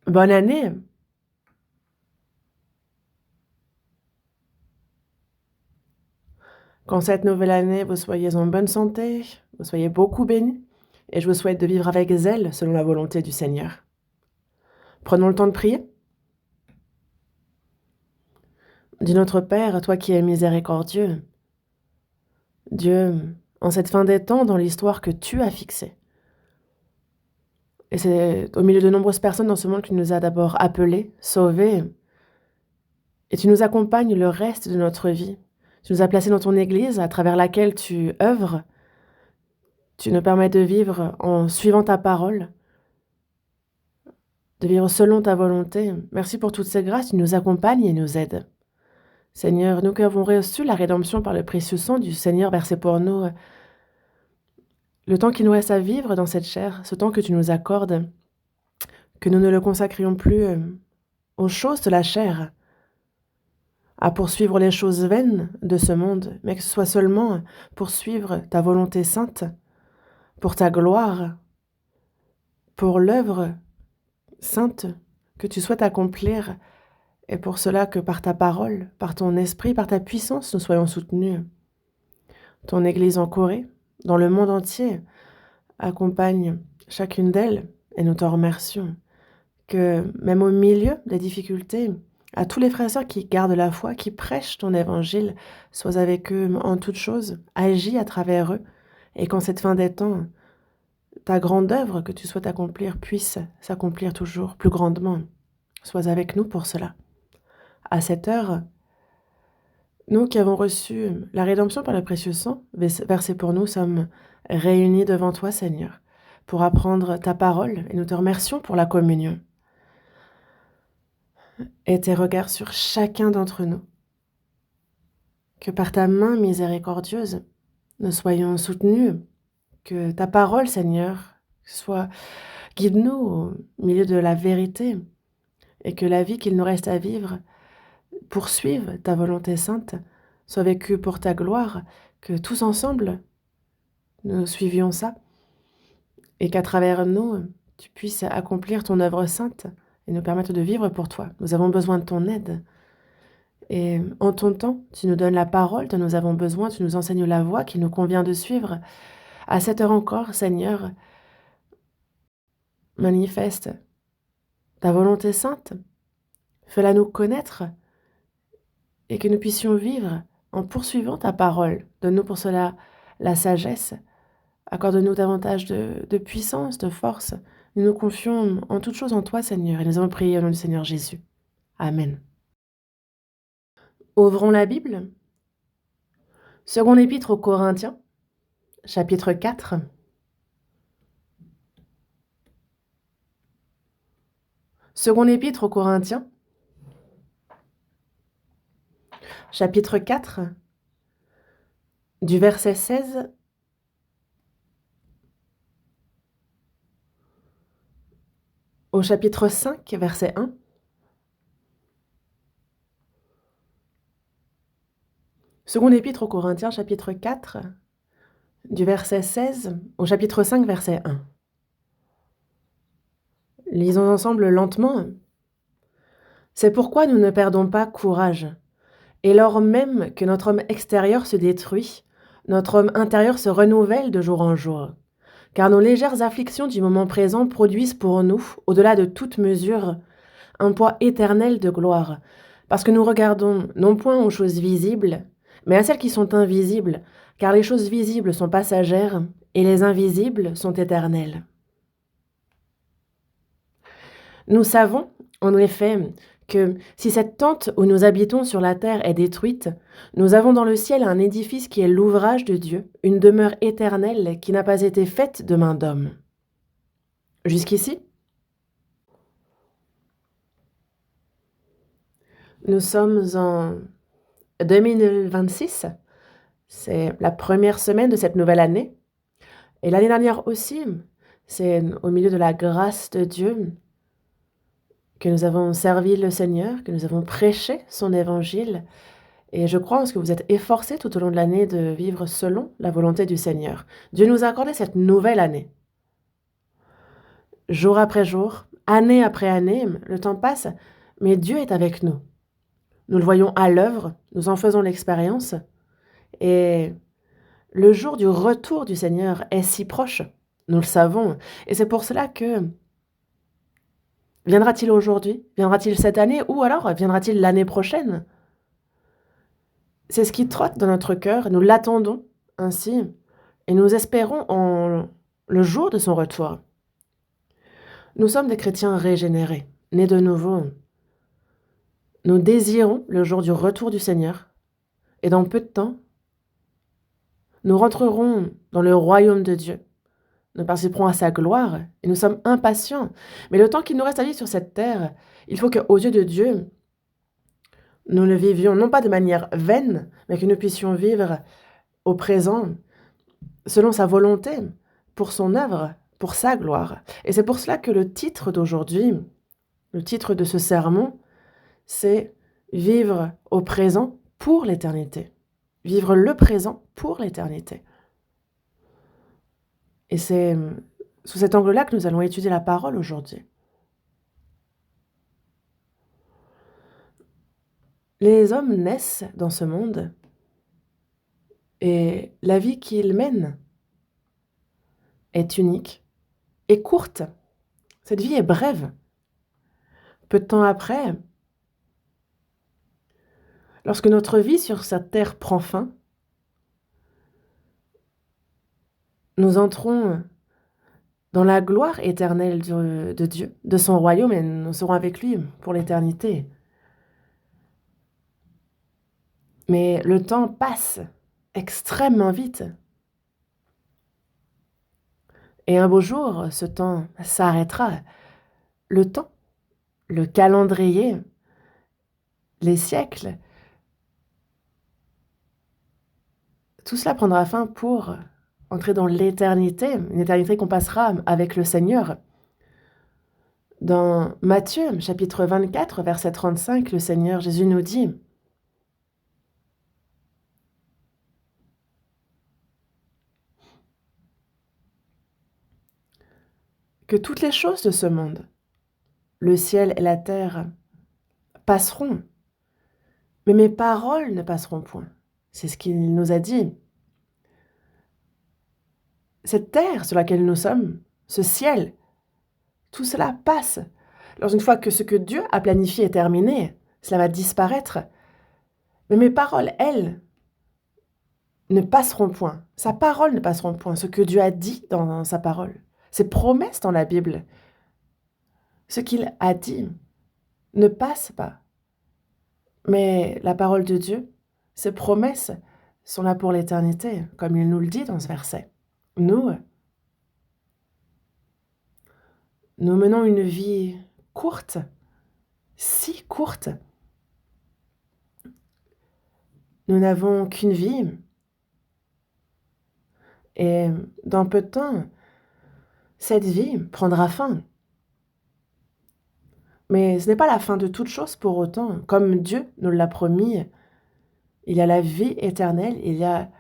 Bonne année! Qu'en cette nouvelle année, vous soyez en bonne santé, vous soyez beaucoup bénis, et je vous souhaite de vivre avec zèle selon la volonté du Seigneur. Prenons le temps de prier. Dis notre Père, toi qui es miséricordieux, Dieu, en cette fin des temps, dans l'histoire que tu as fixée, et c'est au milieu de nombreuses personnes dans ce monde que tu nous as d'abord appelés, sauvés, et tu nous accompagnes le reste de notre vie. Tu nous as placés dans ton Église à travers laquelle tu œuvres. Tu nous permets de vivre en suivant ta parole, de vivre selon ta volonté. Merci pour toutes ces grâces, tu nous accompagnes et nous aides. Seigneur, nous qui avons reçu la rédemption par le précieux sang du Seigneur versé pour nous, le temps qui nous reste à vivre dans cette chair, ce temps que tu nous accordes, que nous ne le consacrions plus aux choses de la chair, à poursuivre les choses vaines de ce monde, mais que ce soit seulement pour suivre ta volonté sainte, pour ta gloire, pour l'œuvre sainte que tu souhaites accomplir, et pour cela que par ta parole, par ton esprit, par ta puissance, nous soyons soutenus. Ton Église en Corée, dans le monde entier, accompagne chacune d'elles, et nous t'en remercions. Que même au milieu des difficultés, à tous les frères et sœurs qui gardent la foi, qui prêchent ton évangile, sois avec eux en toutes choses, agis à travers eux, et qu'en cette fin des temps, ta grande œuvre que tu souhaites accomplir puisse s'accomplir toujours plus grandement. Sois avec nous pour cela. À cette heure, nous qui avons reçu la rédemption par le précieux sang versé pour nous, sommes réunis devant toi, Seigneur, pour apprendre ta parole, et nous te remercions pour la communion. Et tes regards sur chacun d'entre nous. Que par ta main miséricordieuse, nous soyons soutenus. Que ta parole, Seigneur, guide-nous au milieu de la vérité, et que la vie qu'il nous reste à vivre poursuive ta volonté sainte, soit vécue pour ta gloire, que tous ensemble, nous suivions ça, et qu'à travers nous, tu puisses accomplir ton œuvre sainte et nous permettre de vivre pour toi. Nous avons besoin de ton aide. Et en ton temps, tu nous donnes la parole dont nous avons besoin, tu nous enseignes la voie qu'il nous convient de suivre. À cette heure encore, Seigneur, manifeste ta volonté sainte, fais-la nous connaître et que nous puissions vivre en poursuivant ta parole. Donne-nous pour cela la sagesse, accorde-nous davantage de puissance, de force. Nous nous confions en toutes choses en toi, Seigneur, et nous avons prié au nom du Seigneur Jésus. Amen. Ouvrons la Bible. Second épître aux Corinthiens, chapitre 4. Second épître aux Corinthiens, chapitre 4, du verset 16 au chapitre 5, verset 1. Second épître aux Corinthiens, chapitre 4, du verset 16 au chapitre 5, verset 1. Lisons ensemble lentement. C'est pourquoi nous ne perdons pas courage. Et lors même que notre homme extérieur se détruit, notre homme intérieur se renouvelle de jour en jour. Car nos légères afflictions du moment présent produisent pour nous, au-delà de toute mesure, un poids éternel de gloire, parce que nous regardons non point aux choses visibles, mais à celles qui sont invisibles, car les choses visibles sont passagères et les invisibles sont éternelles. Nous savons, en effet, que si cette tente où nous habitons sur la terre est détruite, nous avons dans le ciel un édifice qui est l'ouvrage de Dieu, une demeure éternelle qui n'a pas été faite de main d'homme. Jusqu'ici, nous sommes en 2026, c'est la première semaine de cette nouvelle année, et l'année dernière aussi, c'est au milieu de la grâce de Dieu que nous avons servi le Seigneur, que nous avons prêché son évangile, et je crois en ce que vous êtes efforcés tout au long de l'année de vivre selon la volonté du Seigneur. Dieu nous a accordé cette nouvelle année. Jour après jour, Année après année, le temps passe, mais Dieu est avec nous. Nous le voyons à l'œuvre, nous en faisons l'expérience, et le jour du retour du Seigneur est si proche, nous le savons, et c'est pour cela que viendra-t-il aujourd'hui? Viendra-t-il cette année? Ou alors viendra-t-il l'année prochaine? C'est ce qui trotte dans notre cœur, nous l'attendons ainsi, et nous espérons en le jour de son retour. Nous sommes des chrétiens régénérés, nés de nouveau. Nous désirons le jour du retour du Seigneur, et dans peu de temps, nous rentrerons dans le royaume de Dieu. Nous participerons à sa gloire, et nous sommes impatients. Mais le temps qu'il nous reste à vivre sur cette terre, il faut qu'aux yeux de Dieu, nous le vivions non pas de manière vaine, mais que nous puissions vivre au présent, selon sa volonté, pour son œuvre, pour sa gloire. Et c'est pour cela que le titre d'aujourd'hui, le titre de ce sermon, c'est « Vivre au présent pour l'éternité ». Vivre le présent pour l'éternité. Et c'est sous cet angle-là que nous allons étudier la parole aujourd'hui. Les hommes naissent dans ce monde et la vie qu'ils mènent est unique et courte. Cette vie est brève. Peu de temps après, lorsque notre vie sur cette terre prend fin, nous entrons dans la gloire éternelle de Dieu, de son royaume, et nous serons avec lui pour l'éternité. Mais le temps passe extrêmement vite. Et un beau jour, ce temps s'arrêtera. Le temps, le calendrier, les siècles, tout cela prendra fin pour entrer dans l'éternité, une éternité qu'on passera avec le Seigneur. Dans Matthieu, chapitre 24, verset 35, le Seigneur Jésus nous dit que toutes les choses de ce monde, le ciel et la terre, passeront, mais mes paroles ne passeront point. C'est ce qu'il nous a dit. Cette terre sur laquelle nous sommes, ce ciel, tout cela passe. Alors une fois que ce que Dieu a planifié est terminé, cela va disparaître. Mais mes paroles, elles, ne passeront point. Sa parole ne passeront point. Ce que Dieu a dit dans sa parole, ses promesses dans la Bible, ce qu'il a dit ne passe pas. Mais la parole de Dieu, ses promesses sont là pour l'éternité, comme il nous le dit dans ce verset. Nous menons une vie courte, si courte. Nous n'avons qu'une vie. Et dans peu de temps, cette vie prendra fin. Mais ce n'est pas la fin de toute chose pour autant. Comme Dieu nous l'a promis, il y a la vie éternelle, il y a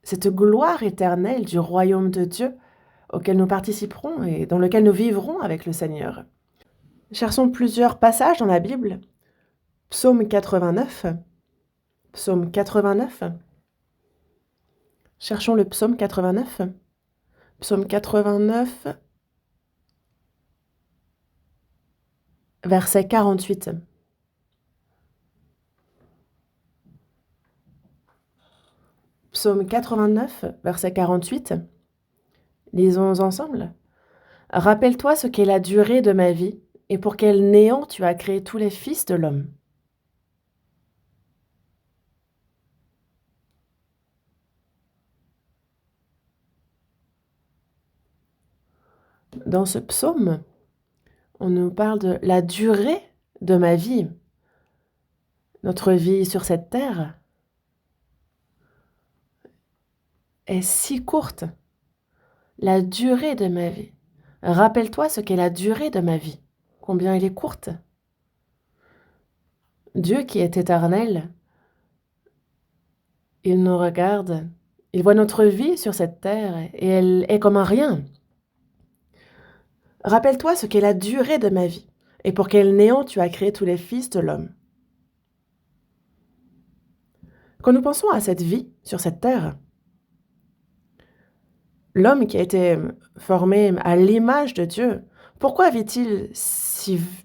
cette gloire éternelle du royaume de Dieu auquel nous participerons et dans lequel nous vivrons avec le Seigneur. Cherchons plusieurs passages dans la Bible. Psaume 89. Psaume 89. Cherchons le psaume 89. Psaume 89, verset 48. Psaume 89, verset 48. Lisons ensemble. Rappelle-toi ce qu'est la durée de ma vie et pour quel néant tu as créé tous les fils de l'homme. Dans ce psaume, on nous parle de la durée de ma vie. Notre vie sur cette terre est si courte. La durée de ma vie. Rappelle-toi ce qu'est la durée de ma vie. Combien elle est courte. Dieu qui est éternel, il nous regarde, il voit notre vie sur cette terre et elle est comme un rien. Rappelle-toi ce qu'est la durée de ma vie, et pour quel néant tu as créé tous les fils de l'homme. Quand nous pensons à cette vie sur cette terre, l'homme qui a été formé à l'image de Dieu, pourquoi vit-il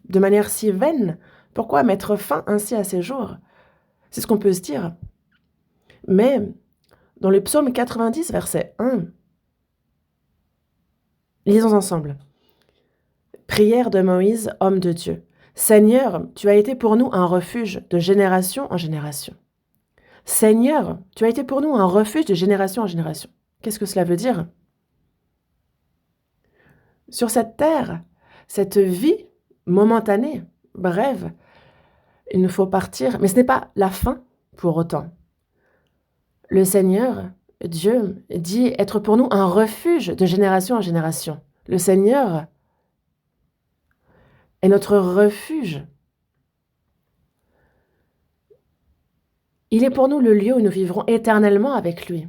de manière si vaine? Pourquoi mettre fin ainsi à ses jours? C'est ce qu'on peut se dire. Mais dans le psaume 90, verset 1, lisons ensemble. Prière de Moïse, homme de Dieu. Seigneur, tu as été pour nous un refuge de génération en génération. Seigneur, tu as été pour nous un refuge de génération en génération. Qu'est-ce que cela veut dire? Sur cette terre, cette vie momentanée, brève, il nous faut partir, mais ce n'est pas la fin pour autant. Le Seigneur, Dieu, dit être pour nous un refuge de génération en génération. Le Seigneur est notre refuge. Il est pour nous le lieu où nous vivrons éternellement avec lui.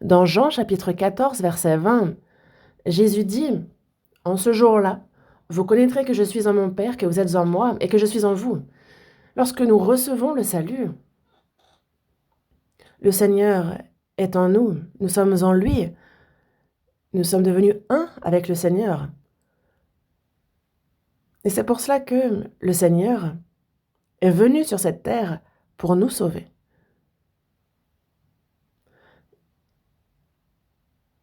Dans Jean chapitre 14, verset 20, Jésus dit, « En ce jour-là, vous connaîtrez que je suis en mon Père, que vous êtes en moi et que je suis en vous. » Lorsque nous recevons le salut, le Seigneur est en nous, nous sommes en lui, nous sommes devenus un avec le Seigneur. Et c'est pour cela que le Seigneur est venu sur cette terre pour nous sauver.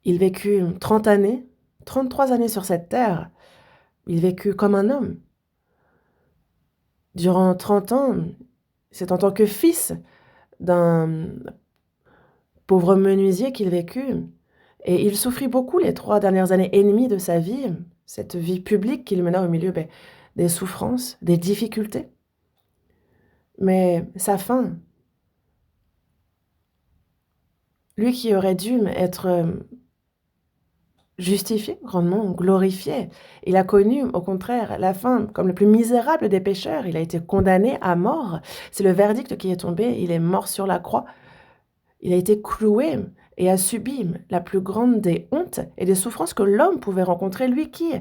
Il vécut 30 années, 33 années sur cette terre. Il vécut comme un homme. Durant 30 ans, c'est en tant que fils d'un pauvre menuisier qu'il vécut. Et il souffrit beaucoup les 3 dernières années et demie de sa vie, cette vie publique qu'il mena au milieu des souffrances, des difficultés. Mais sa fin, lui qui aurait dû être justifié, grandement glorifié, il a connu au contraire la fin comme le plus misérable des pécheurs. Il a été condamné à mort. C'est le verdict qui est tombé. Il est mort sur la croix. Il a été cloué et a subi la plus grande des hontes et des souffrances que l'homme pouvait rencontrer, lui qui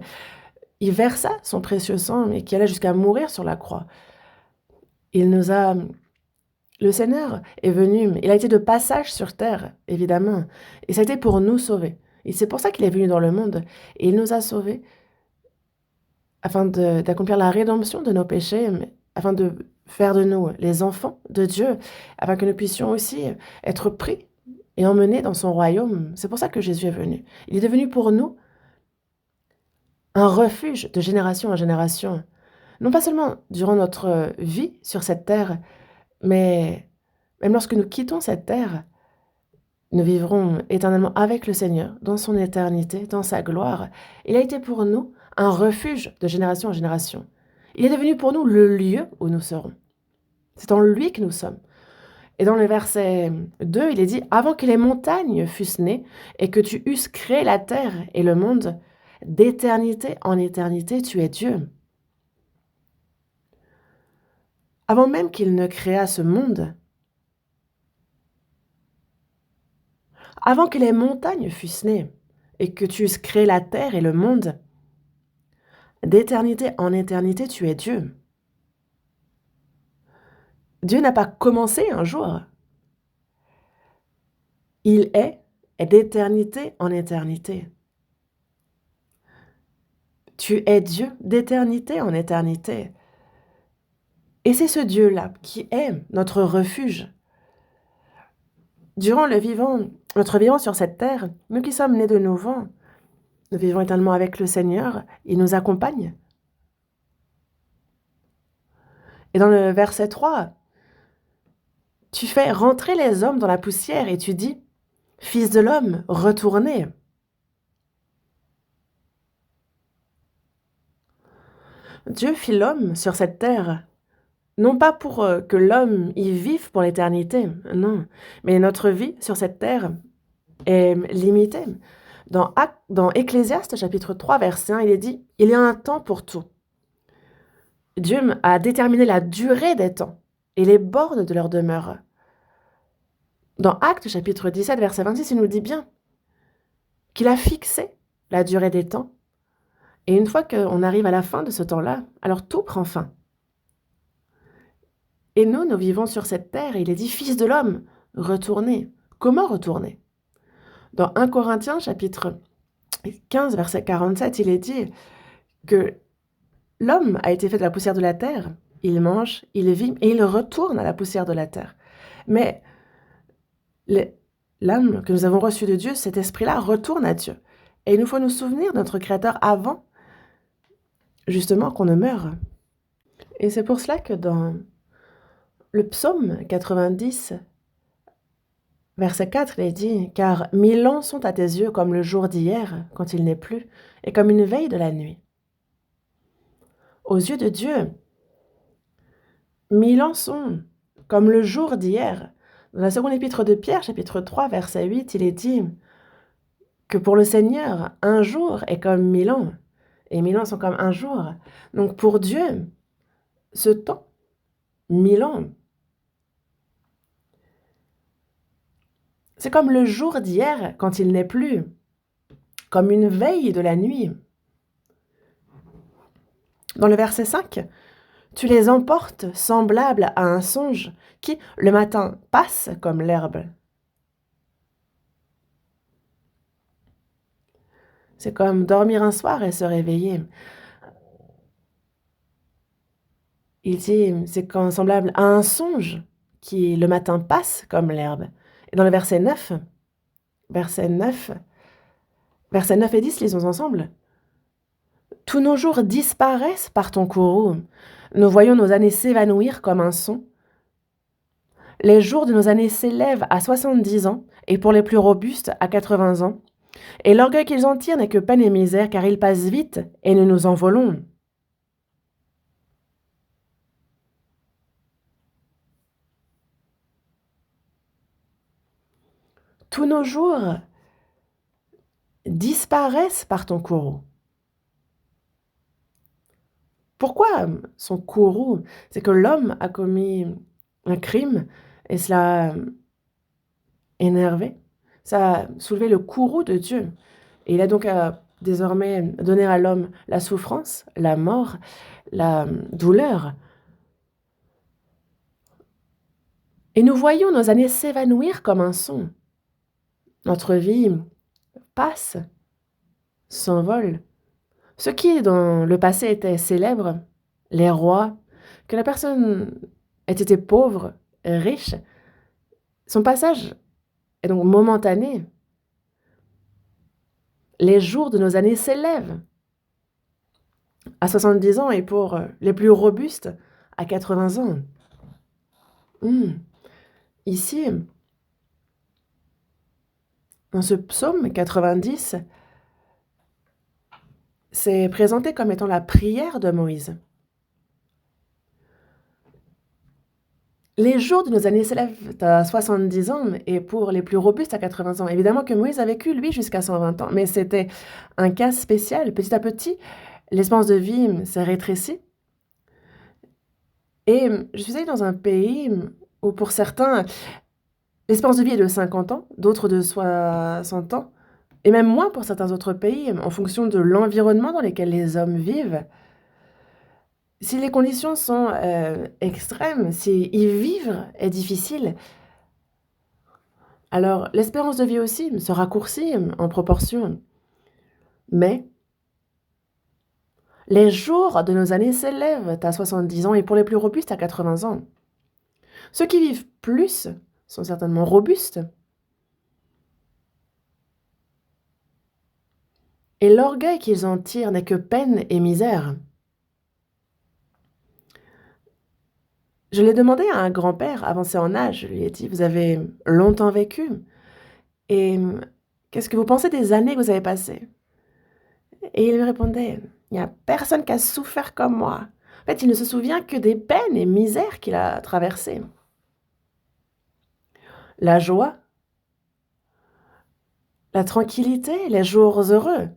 il versa son précieux sang et qui allait jusqu'à mourir sur la croix. Le Seigneur est venu, il a été de passage sur terre, évidemment, et ça a été pour nous sauver. Et c'est pour ça qu'il est venu dans le monde, et il nous a sauvés afin d'accomplir la rédemption de nos péchés, afin de faire de nous les enfants de Dieu, afin que nous puissions aussi être pris et emmenés dans son royaume. C'est pour ça que Jésus est venu. Il est devenu pour nous un refuge de génération en génération. Non pas seulement durant notre vie sur cette terre, mais même lorsque nous quittons cette terre, nous vivrons éternellement avec le Seigneur, dans son éternité, dans sa gloire. Il a été pour nous un refuge de génération en génération. Il est devenu pour nous le lieu où nous serons. C'est en lui que nous sommes. Et dans le verset 2, il est dit « Avant que les montagnes fussent nées et que tu eusses créé la terre et le monde, d'éternité en éternité, tu es Dieu. » Avant même qu'il ne créa ce monde, avant que les montagnes fussent nées et que tu eusses créé la terre et le monde, d'éternité en éternité, tu es Dieu. Dieu n'a pas commencé un jour. Il est d'éternité en éternité. Tu es Dieu d'éternité en éternité. Et c'est ce Dieu-là qui est notre refuge. Durant notre vivant sur cette terre, nous qui sommes nés de nouveau, nous vivons éternellement avec le Seigneur, il nous accompagne. Et dans le verset 3, tu fais rentrer les hommes dans la poussière et tu dis, « Fils de l'homme, retournez. » Dieu fit l'homme sur cette terre, non pas pour que l'homme y vive pour l'éternité, non, mais notre vie sur cette terre est limitée. Dans Ecclésiaste chapitre 3, verset 1, il est dit, « Il y a un temps pour tout. » Dieu a déterminé la durée des temps et les bornes de leur demeure. Dans Actes chapitre 17, verset 26, il nous dit bien qu'il a fixé la durée des temps Et une fois qu'on arrive à la fin de ce temps-là, alors tout prend fin. Et nous vivons sur cette terre, et il est dit, Fils de l'homme, retournez. Comment retourner? Dans 1 Corinthiens, chapitre 15, verset 47, il est dit que l'homme a été fait de la poussière de la terre, il mange, il vit, et il retourne à la poussière de la terre. Mais l'âme que nous avons reçue de Dieu, cet esprit-là, retourne à Dieu. Et il nous faut nous souvenir de notre Créateur avant, justement, qu'on ne meure. Et c'est pour cela que dans le psaume 90, verset 4, il est dit « Car 1000 ans sont à tes yeux comme le jour d'hier, quand il n'est plus, et comme une veille de la nuit. » Aux yeux de Dieu, 1000 ans sont comme le jour d'hier. Dans la seconde épître de Pierre, chapitre 3, verset 8, il est dit que pour le Seigneur, un jour est comme 1000 ans, et 1000 ans sont comme un jour. Donc pour Dieu, ce temps, 1000 ans, c'est comme le jour d'hier quand il n'est plus, comme une veille de la nuit. Dans le verset 5, tu les emportes semblables à un songe qui, le matin, passe comme l'herbe. C'est comme dormir un soir et se réveiller. Il dit, c'est comme semblable à un songe qui, le matin, passe comme l'herbe. Et dans le verset 9 et 10, lisons ensemble. Tous nos jours disparaissent par ton courroux. Nous voyons nos années s'évanouir comme un son. Les jours de nos années s'élèvent à 70 ans, et pour les plus robustes, à 80 ans. Et l'orgueil qu'ils en tirent n'est que peine et misère, car ils passent vite, et nous nous envolons. Tous nos jours disparaissent par ton courroux. Pourquoi son courroux? C'est que l'homme a commis un crime, et cela a énervé. Ça a soulevé le courroux de Dieu. Et il a donc désormais donné à l'homme la souffrance, la mort, la douleur. Et nous voyons nos années s'évanouir comme un son. Notre vie passe, s'envole. Ce qui, dans le passé, était célèbre, les rois, que la personne ait été pauvre, riche, son passage est donc momentané. Les jours de nos années s'élèvent à 70 ans et pour les plus robustes, à 80 ans. Ici, dans ce psaume 90, c'est présenté comme étant la prière de Moïse. Les jours de nos années s'élèvent à 70 ans et pour les plus robustes à 80 ans. Évidemment que Moïse a vécu, lui, jusqu'à 120 ans, mais c'était un cas spécial. Petit à petit, l'espérance de vie s'est rétrécie. Et je suis allée dans un pays où pour certains, l'espérance de vie est de 50 ans, d'autres de 60 ans, et même moins pour certains autres pays, en fonction de l'environnement dans lequel les hommes vivent. Si les conditions sont extrêmes, si y vivre est difficile, alors l'espérance de vie aussi se raccourcit en proportion. Mais les jours de nos années s'élèvent à 70 ans et pour les plus robustes à 80 ans. Ceux qui vivent plus sont certainement robustes. Et l'orgueil qu'ils en tirent n'est que peine et misère. Je l'ai demandé à un grand-père avancé en âge. Je lui ai dit, vous avez longtemps vécu. Et qu'est-ce que vous pensez des années que vous avez passées? Et il me répondait, il n'y a personne qui a souffert comme moi. En fait, il ne se souvient que des peines et misères qu'il a traversées. La joie, la tranquillité, les jours heureux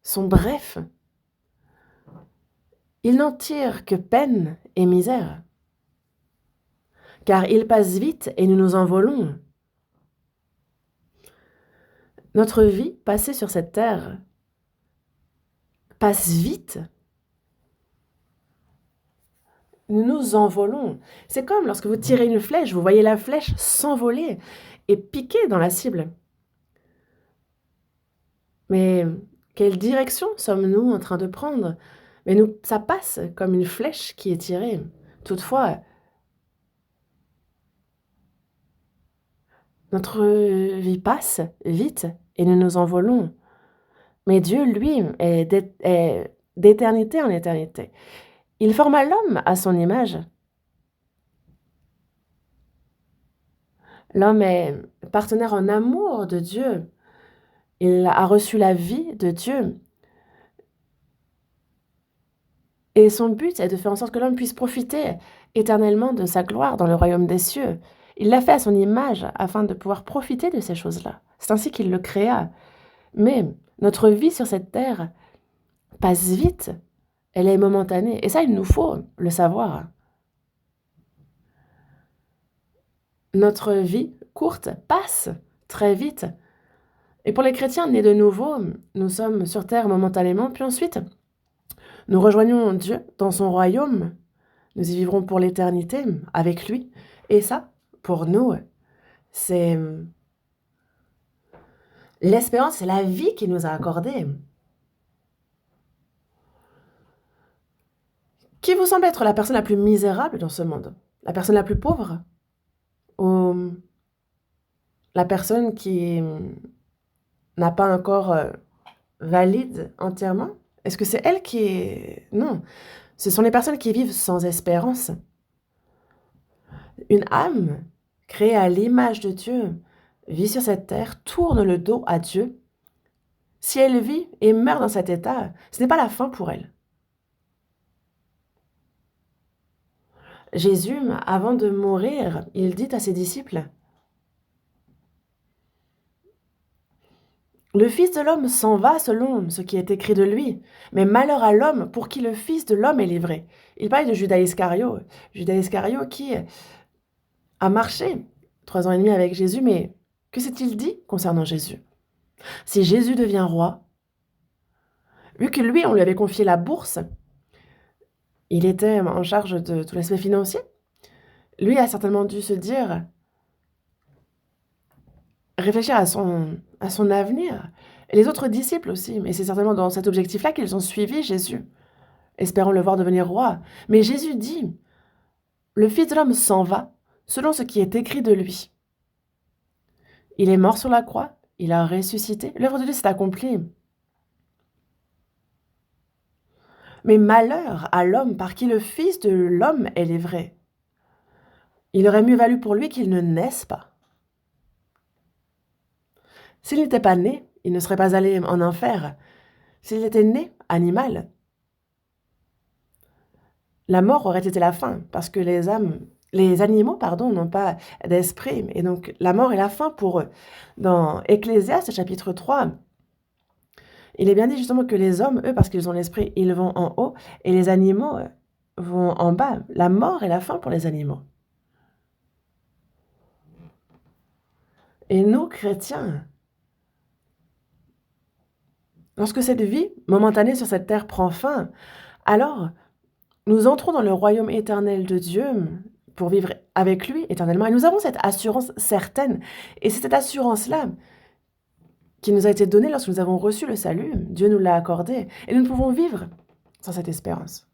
sont brefs. Il n'en tire que peine et misère. Car ils passent vite et nous nous envolons. Notre vie passée sur cette terre passe vite, nous nous envolons. C'est comme lorsque vous tirez une flèche, vous voyez la flèche s'envoler et piquer dans la cible. Mais quelle direction sommes-nous en train de prendre? Mais ça passe comme une flèche qui est tirée. Toutefois, notre vie passe vite et nous nous envolons. Mais Dieu, lui, est d'éternité en éternité. Il forma l'homme à son image. L'homme est partenaire en amour de Dieu. Il a reçu la vie de Dieu. Et son but est de faire en sorte que l'homme puisse profiter éternellement de sa gloire dans le royaume des cieux. Il l'a fait à son image afin de pouvoir profiter de ces choses-là. C'est ainsi qu'il le créa. Mais notre vie sur cette terre passe vite. Elle est momentanée. Et ça, il nous faut le savoir. Notre vie courte passe très vite. Et pour les chrétiens nés de nouveau, nous sommes sur terre momentanément, puis ensuite, nous rejoignons Dieu dans son royaume. Nous y vivrons pour l'éternité avec lui. Et ça, pour nous, c'est l'espérance, c'est la vie qu'il nous a accordée. Qui vous semble être la personne la plus misérable dans ce monde? La personne la plus pauvre? Ou la personne qui n'a pas un corps valide entièrement? Est-ce que c'est elle qui est... Non, ce sont les personnes qui vivent sans espérance. Une âme créée à l'image de Dieu vit sur cette terre, tourne le dos à Dieu. Si elle vit et meurt dans cet état, ce n'est pas la fin pour elle. Jésus, avant de mourir, il dit à ses disciples, « Le Fils de l'homme s'en va selon ce qui est écrit de lui, mais malheur à l'homme pour qui le Fils de l'homme est livré. » Il parle de Judas Iscario. Judas Iscario qui a marché 3 ans et demi avec Jésus, mais que s'est-il dit concernant Jésus? Si Jésus devient roi, vu que lui, on lui avait confié la bourse, il était en charge de tout l'aspect financier, lui a certainement dû se dire, réfléchir à son avenir. Et les autres disciples aussi, mais c'est certainement dans cet objectif-là qu'ils ont suivi Jésus, espérant le voir devenir roi. Mais Jésus dit, le Fils de l'homme s'en va selon ce qui est écrit de lui. Il est mort sur la croix, il a ressuscité, l'œuvre de Dieu s'est accomplie. Mais malheur à l'homme par qui le Fils de l'homme est livré. Il aurait mieux valu pour lui qu'il ne naisse pas. S'il n'était pas né, il ne serait pas allé en enfer. S'il était né animal, la mort aurait été la fin, parce que les animaux, n'ont pas d'esprit, et donc la mort est la fin pour eux. Dans Ecclésiaste, chapitre 3, il est bien dit justement que les hommes, eux, parce qu'ils ont l'esprit, ils vont en haut, et les animaux vont en bas. La mort est la fin pour les animaux. Et nous, chrétiens, lorsque cette vie momentanée sur cette terre prend fin, alors nous entrons dans le royaume éternel de Dieu pour vivre avec lui éternellement. Et nous avons cette assurance certaine. Et c'est cette assurance-là qui nous a été donnée lorsque nous avons reçu le salut. Dieu nous l'a accordé. Et nous ne pouvons vivre sans cette espérance.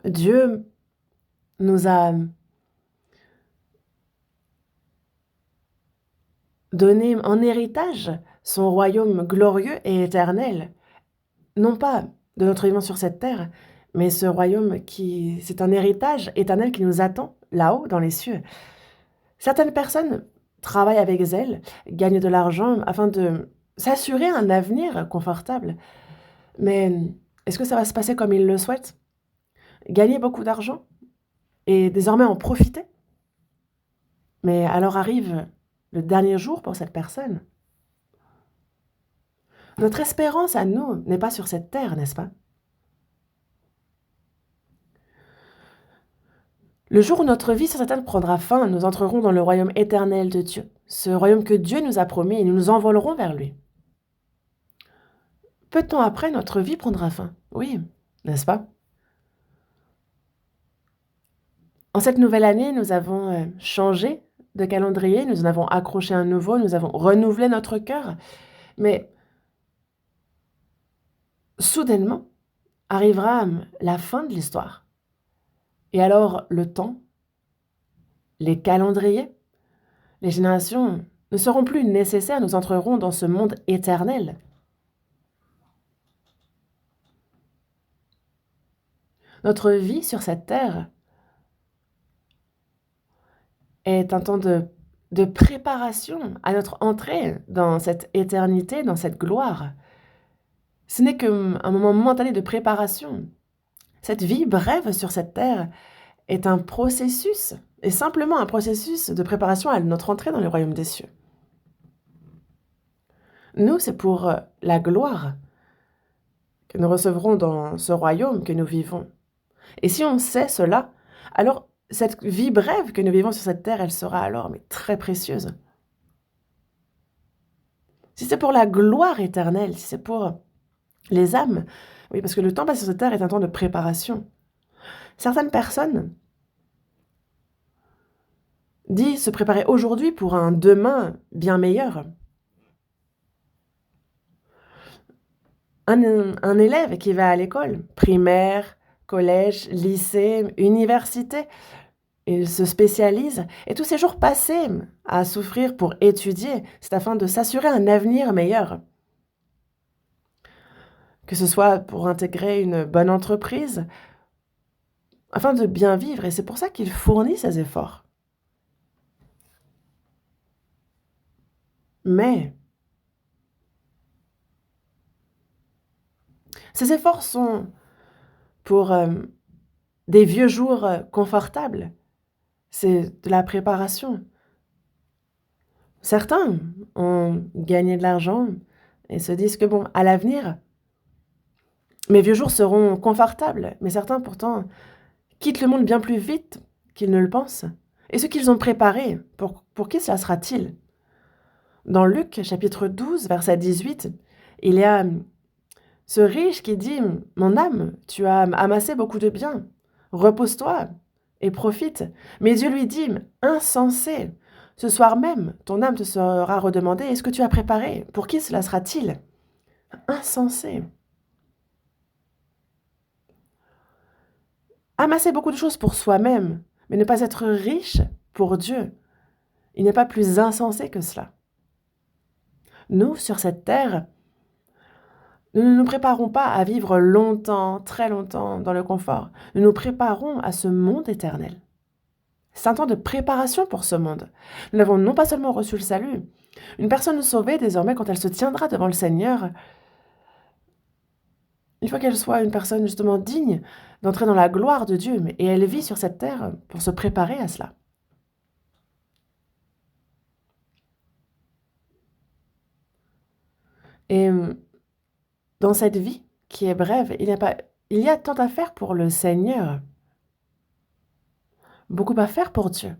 Dieu nous a donné en héritage son royaume glorieux et éternel. Non pas de notre vivant sur cette terre, mais ce royaume c'est un héritage éternel qui nous attend là-haut dans les cieux. Certaines personnes travaillent avec zèle, gagnent de l'argent afin de s'assurer un avenir confortable. Mais est-ce que ça va se passer comme ils le souhaitent? Gagner beaucoup d'argent et désormais en profiter? Mais alors arrive le dernier jour pour cette personne. Notre espérance à nous n'est pas sur cette terre, n'est-ce pas? Le jour où notre vie sur cette terre prendra fin, nous entrerons dans le royaume éternel de Dieu, ce royaume que Dieu nous a promis et nous nous envolerons vers lui. peu de temps après, notre vie prendra fin. Oui, n'est-ce pas? En cette nouvelle année, nous avons, changé de calendrier, nous en avons accroché un nouveau, nous avons renouvelé notre cœur, mais soudainement arrivera, la fin de l'histoire et alors le temps, les calendriers, les générations ne seront plus nécessaires, nous entrerons dans ce monde éternel. Notre vie sur cette terre est un temps de préparation à notre entrée dans cette éternité, dans cette gloire. Ce n'est qu'un moment momentané de préparation. Cette vie brève sur cette terre est un processus, est simplement un processus de préparation à notre entrée dans le royaume des cieux. Nous, c'est pour la gloire que nous recevrons dans ce royaume que nous vivons. Et si on sait cela, alors cette vie brève que nous vivons sur cette terre, elle sera alors mais très précieuse. Si c'est pour la gloire éternelle, si c'est pour les âmes, oui, parce que le temps passé sur cette terre est un temps de préparation. Certaines personnes disent se préparer aujourd'hui pour un demain bien meilleur. Un élève qui va à l'école, primaire, collège, lycée, université, il se spécialise et tous ces jours passés à souffrir pour étudier, c'est afin de s'assurer un avenir meilleur. Que ce soit pour intégrer une bonne entreprise, afin de bien vivre, et c'est pour ça qu'il fournit ses efforts. Mais ces efforts sont pour des vieux jours confortables. C'est de la préparation. Certains ont gagné de l'argent et se disent que bon, à l'avenir, mes vieux jours seront confortables. Mais certains pourtant quittent le monde bien plus vite qu'ils ne le pensent. Et ce qu'ils ont préparé, pour qui cela sera-t-il? Dans Luc chapitre 12, verset 18, il y a ce riche qui dit « Mon âme, tu as amassé beaucoup de biens, repose-toi et profite. » Mais Dieu lui dit « Insensé, ce soir même, ton âme te sera redemandée, est-ce que tu as préparé? Pour qui cela sera-t-il » Insensé. Amasser beaucoup de choses pour soi-même, mais ne pas être riche pour Dieu, il n'est pas plus insensé que cela. Nous, sur cette terre, nous ne nous préparons pas à vivre longtemps, très longtemps, dans le confort. Nous nous préparons à ce monde éternel. C'est un temps de préparation pour ce monde. Nous avons non pas seulement reçu le salut, une personne sauvée, désormais, quand elle se tiendra devant le Seigneur, il faut qu'elle soit une personne justement digne d'entrer dans la gloire de Dieu, et elle vit sur cette terre pour se préparer à cela. Et dans cette vie qui est brève, il y a tant à faire pour le Seigneur, beaucoup à faire pour Dieu,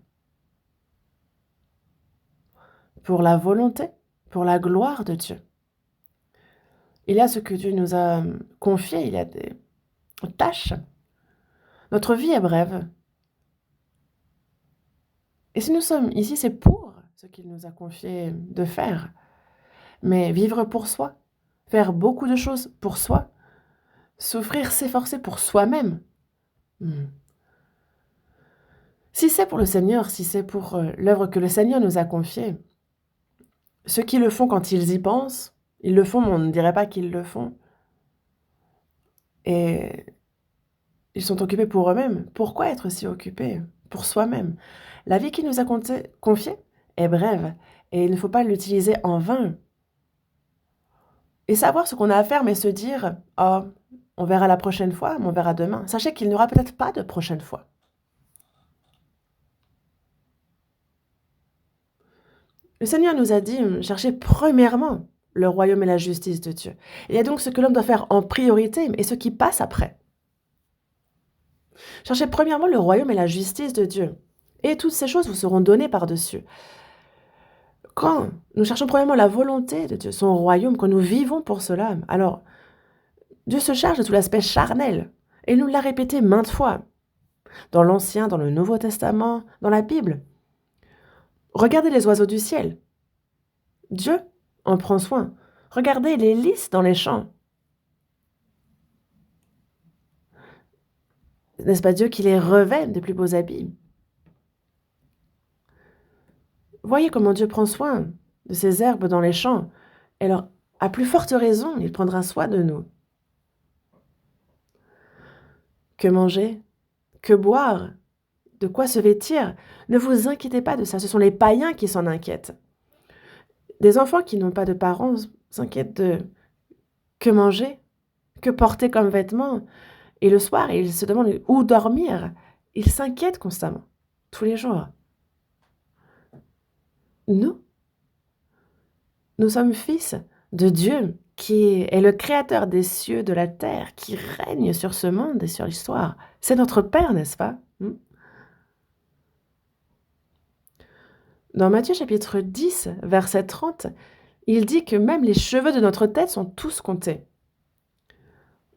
pour la volonté, pour la gloire de Dieu. Il y a ce que Dieu nous a confié, il y a des tâches. Notre vie est brève. Et si nous sommes ici, c'est pour ce qu'il nous a confié de faire. Mais vivre pour soi, faire beaucoup de choses pour soi, souffrir, s'efforcer pour soi-même. Si c'est pour le Seigneur, si c'est pour l'œuvre que le Seigneur nous a confiée, ceux qui le font quand ils y pensent, ils le font, mais on ne dirait pas qu'ils le font. Et ils sont occupés pour eux-mêmes. Pourquoi être si occupés pour soi-même? La vie qui nous a confiée est brève et il ne faut pas l'utiliser en vain. Et savoir ce qu'on a à faire, mais se dire « Oh, on verra la prochaine fois, mais on verra demain. » Sachez qu'il n'y aura peut-être pas de prochaine fois. Le Seigneur nous a dit « Cherchez premièrement le royaume et la justice de Dieu. » Il y a donc ce que l'homme doit faire en priorité et ce qui passe après. Cherchez premièrement le royaume et la justice de Dieu. Et toutes ces choses vous seront données par-dessus. Quand nous cherchons premièrement la volonté de Dieu, son royaume, quand nous vivons pour cela, alors Dieu se charge de tout l'aspect charnel. Et il nous l'a répété maintes fois. Dans l'Ancien, dans le Nouveau Testament, dans la Bible. Regardez les oiseaux du ciel. Dieu en prend soin. Regardez les lys dans les champs. N'est-ce pas Dieu qui les revêt de plus beaux habits? Voyez comment Dieu prend soin de ces herbes dans les champs. Et alors, à plus forte raison, il prendra soin de nous. Que manger? Que boire? De quoi se vêtir? Ne vous inquiétez pas de ça, ce sont les païens qui s'en inquiètent. Des enfants qui n'ont pas de parents s'inquiètent de que manger? Que porter comme vêtements? Et le soir, ils se demandent où dormir. Ils s'inquiètent constamment, tous les jours. Nous sommes fils de Dieu, qui est le créateur des cieux, de la terre, qui règne sur ce monde et sur l'histoire. C'est notre Père, n'est-ce pas? Dans Matthieu chapitre 10, verset 30, il dit que même les cheveux de notre tête sont tous comptés.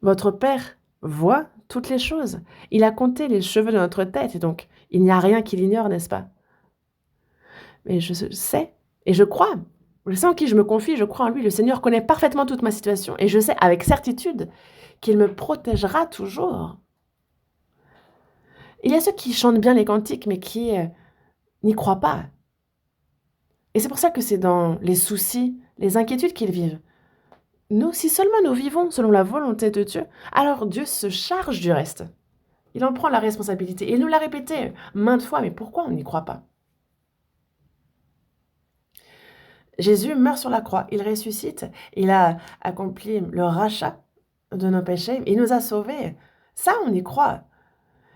Votre Père voit toutes les choses. Il a compté les cheveux de notre tête, et donc il n'y a rien qu'il ignore, n'est-ce pas? Mais je sais, et je crois, je sais en qui je me confie, je crois en lui. Le Seigneur connaît parfaitement toute ma situation, et je sais avec certitude qu'il me protégera toujours. Il y a ceux qui chantent bien les cantiques, mais qui n'y croient pas. Et c'est pour ça que c'est dans les soucis, les inquiétudes qu'ils vivent. Nous, si seulement nous vivons selon la volonté de Dieu, alors Dieu se charge du reste. Il en prend la responsabilité. Et il nous l'a répété maintes fois, mais pourquoi on n'y croit pas? Jésus meurt sur la croix, il ressuscite, il a accompli le rachat de nos péchés, il nous a sauvés. Ça, on y croit.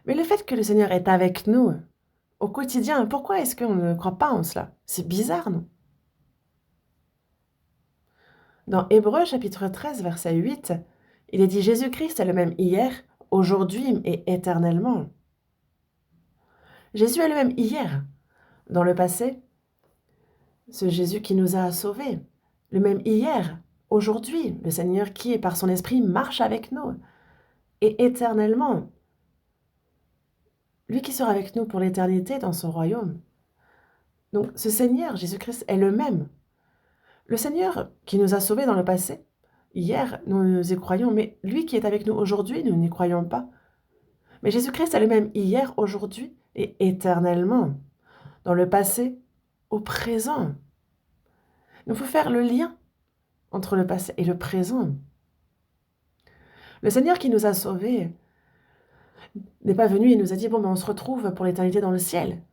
Mais le fait que le Seigneur est avec nous au quotidien, pourquoi est-ce qu'on ne croit pas en cela? C'est bizarre, non? Dans Hébreux chapitre 13, verset 8, il est dit Jésus-Christ est le même hier, aujourd'hui et éternellement. Jésus est le même hier, dans le passé, ce Jésus qui nous a sauvés, le même hier, aujourd'hui, le Seigneur qui, par son esprit, marche avec nous, et éternellement, lui qui sera avec nous pour l'éternité dans son royaume. Donc ce Seigneur, Jésus-Christ, est le même. Le Seigneur qui nous a sauvés dans le passé, hier, nous y croyons, mais lui qui est avec nous aujourd'hui, nous n'y croyons pas. Mais Jésus-Christ est le même hier, aujourd'hui et éternellement, dans le passé, au présent. Il faut faire le lien entre le passé et le présent. Le Seigneur qui nous a sauvés n'est pas venu et nous a dit « Bon, ben, on se retrouve pour l'éternité dans le ciel.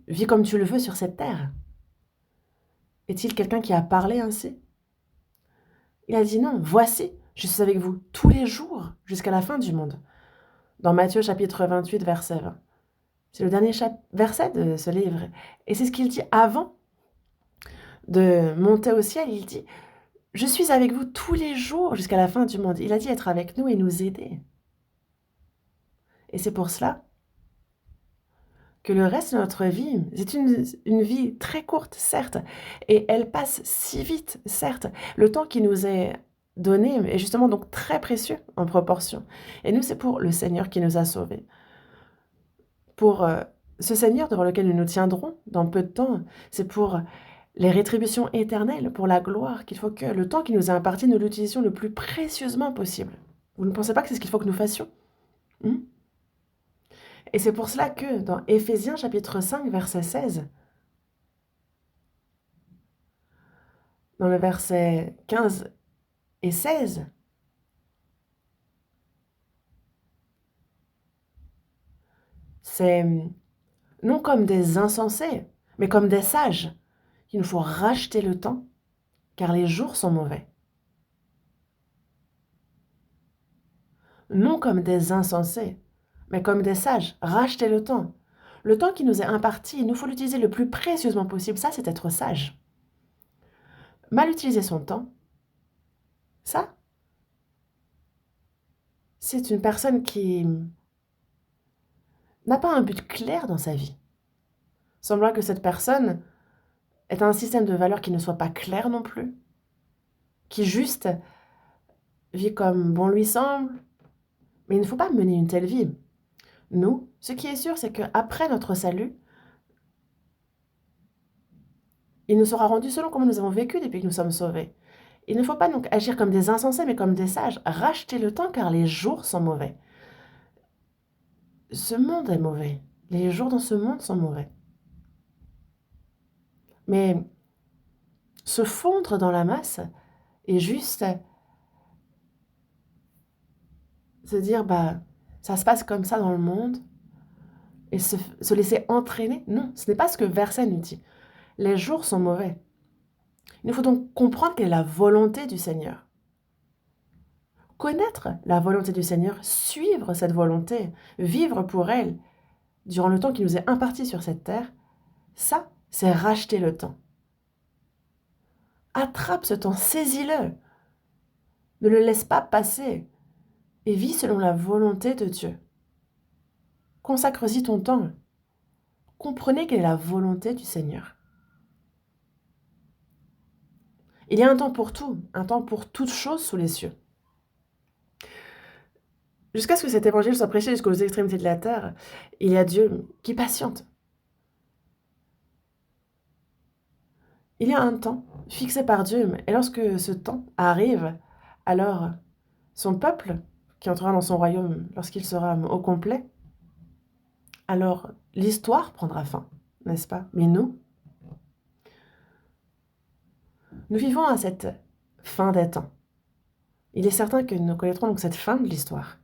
Vis comme tu le veux sur cette terre. » Est-il quelqu'un qui a parlé ainsi? Il a dit « Non, voici, je suis avec vous tous les jours jusqu'à la fin du monde. » Dans Matthieu chapitre 28, verset 20. C'est le dernier verset de ce livre. Et c'est ce qu'il dit avant de monter au ciel. Il dit « Je suis avec vous tous les jours jusqu'à la fin du monde. » Il a dit être avec nous et nous aider. Et c'est pour cela que le reste de notre vie, c'est une vie très courte, certes, et elle passe si vite, certes. Le temps qui nous est donné est justement donc très précieux en proportion. Et nous, c'est pour le Seigneur qui nous a sauvés. Pour ce Seigneur devant lequel nous nous tiendrons dans peu de temps, c'est pour les rétributions éternelles, pour la gloire, qu'il faut que le temps qui nous est imparti, nous l'utilisions le plus précieusement possible. Vous ne pensez pas que c'est ce qu'il faut que nous fassions? Et c'est pour cela que dans Éphésiens chapitre 5, verset 16, dans le verset 15 et 16, c'est non comme des insensés, mais comme des sages. Il nous faut racheter le temps, car les jours sont mauvais. Non comme des insensés, mais comme des sages. Racheter le temps. Le temps qui nous est imparti, il nous faut l'utiliser le plus précieusement possible. Ça, c'est être sage. Mal utiliser son temps, ça, c'est une personne qui n'a pas un but clair dans sa vie. Semblant que cette personne est un système de valeurs qui ne soit pas clair non plus, qui juste vit comme bon lui semble, mais il ne faut pas mener une telle vie. Nous, ce qui est sûr, c'est qu'après notre salut, il nous sera rendu selon comment nous avons vécu depuis que nous sommes sauvés. Il ne faut pas donc agir comme des insensés, mais comme des sages. Racheter le temps, car les jours sont mauvais. Ce monde est mauvais. Les jours dans ce monde sont mauvais. Mais se fondre dans la masse et juste se dire, bah, ça se passe comme ça dans le monde, et se laisser entraîner, non, ce n'est pas ce que verset nous dit. Les jours sont mauvais. Il nous faut donc comprendre quelle est la volonté du Seigneur. Connaître la volonté du Seigneur, suivre cette volonté, vivre pour elle durant le temps qui nous est imparti sur cette terre, ça, c'est racheter le temps. Attrape ce temps, saisis-le. Ne le laisse pas passer et vis selon la volonté de Dieu. Consacre-y ton temps. Comprenez quelle est la volonté du Seigneur. Il y a un temps pour tout, un temps pour toute chose sous les cieux. Jusqu'à ce que cet évangile soit prêché jusqu'aux extrémités de la terre, il y a Dieu qui patiente. Il y a un temps fixé par Dieu, et lorsque ce temps arrive, alors son peuple, qui entrera dans son royaume lorsqu'il sera au complet, alors l'histoire prendra fin, n'est-ce pas? Mais nous vivons à cette fin des temps. Il est certain que nous connaîtrons donc cette fin de l'histoire.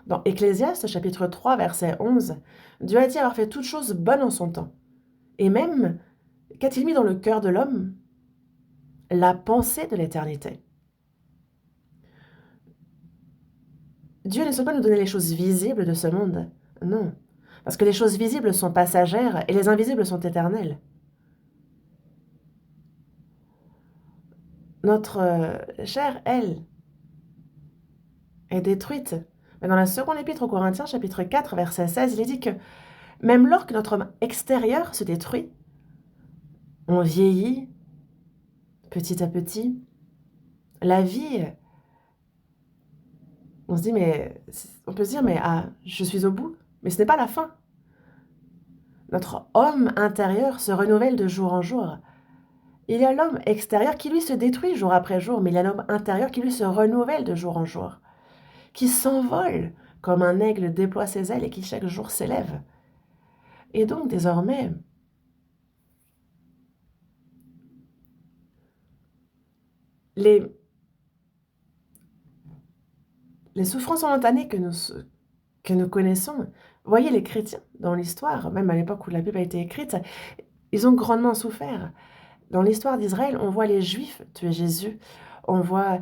Dans Ecclésiaste, chapitre 3, verset 11, Dieu a dit avoir fait toutes choses bonnes en son temps. Et même, qu'a-t-il mis dans le cœur de l'homme? La pensée de l'éternité. Dieu ne souhaite pas nous donner les choses visibles de ce monde. Non. Parce que les choses visibles sont passagères et les invisibles sont éternelles. Notre chair, elle, est détruite. Mais dans la seconde épître aux Corinthiens, chapitre 4, verset 16, il est dit que même lorsque notre homme extérieur se détruit, on vieillit petit à petit. La vie, on se dit, mais on peut se dire, mais ah, je suis au bout. Mais ce n'est pas la fin. Notre homme intérieur se renouvelle de jour en jour. Il y a l'homme extérieur qui, lui, se détruit jour après jour, mais il y a l'homme intérieur qui, lui, se renouvelle de jour en jour, qui s'envole comme un aigle déploie ses ailes et qui chaque jour s'élève. Et donc, désormais, les souffrances momentanées que nous connaissons, voyez les chrétiens dans l'histoire, même à l'époque où la Bible a été écrite, ils ont grandement souffert. Dans l'histoire d'Israël, on voit les Juifs tuer Jésus, on voit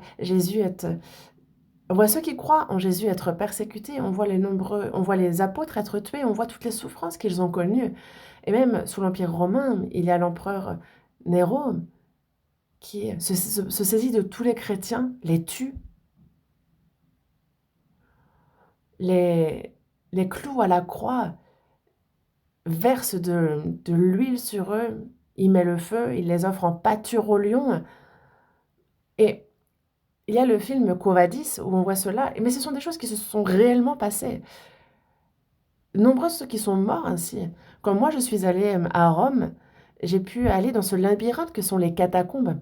on voit ceux qui croient en Jésus être persécutés, on voit les apôtres être tués, on voit toutes les souffrances qu'ils ont connues. Et même sous l'Empire romain, il y a l'empereur Néron qui se saisit de tous les chrétiens, les tue, les cloue à la croix, verse de l'huile sur eux, il met le feu, il les offre en pâture aux lions. Et il y a le film Quo Vadis où on voit cela, mais ce sont des choses qui se sont réellement passées. Nombreux ceux qui sont morts ainsi. Quand moi je suis allée à Rome, j'ai pu aller dans ce labyrinthe que sont les catacombes.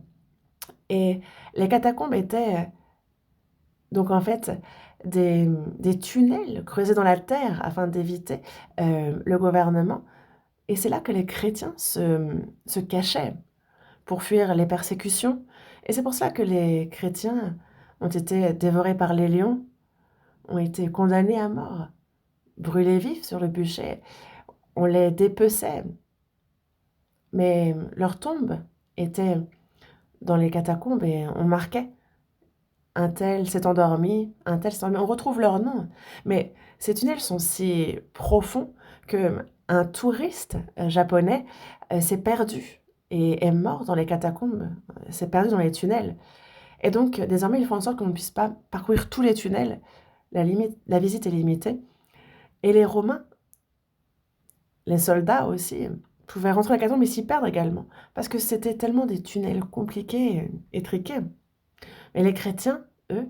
Et les catacombes étaient donc en fait des tunnels creusés dans la terre afin d'éviter le gouvernement. Et c'est là que les chrétiens se cachaient pour fuir les persécutions. Et c'est pour cela que les chrétiens ont été dévorés par les lions, ont été condamnés à mort, brûlés vifs sur le bûcher. On les dépeçait, mais leur tombe était dans les catacombes et on marquait un tel s'est endormi, un tel s'est endormi. On retrouve leur nom. Mais ces tunnels sont si profonds que un touriste japonais s'est perdu et est mort dans les catacombes, s'est perdu dans les tunnels. Et donc, désormais, ils font en sorte qu'on ne puisse pas parcourir tous les tunnels. La visite est limitée. Et les Romains, les soldats aussi, pouvaient rentrer dans la catacombe mais s'y perdre également. Parce que c'était tellement des tunnels compliqués, étriqués. Et les chrétiens, eux,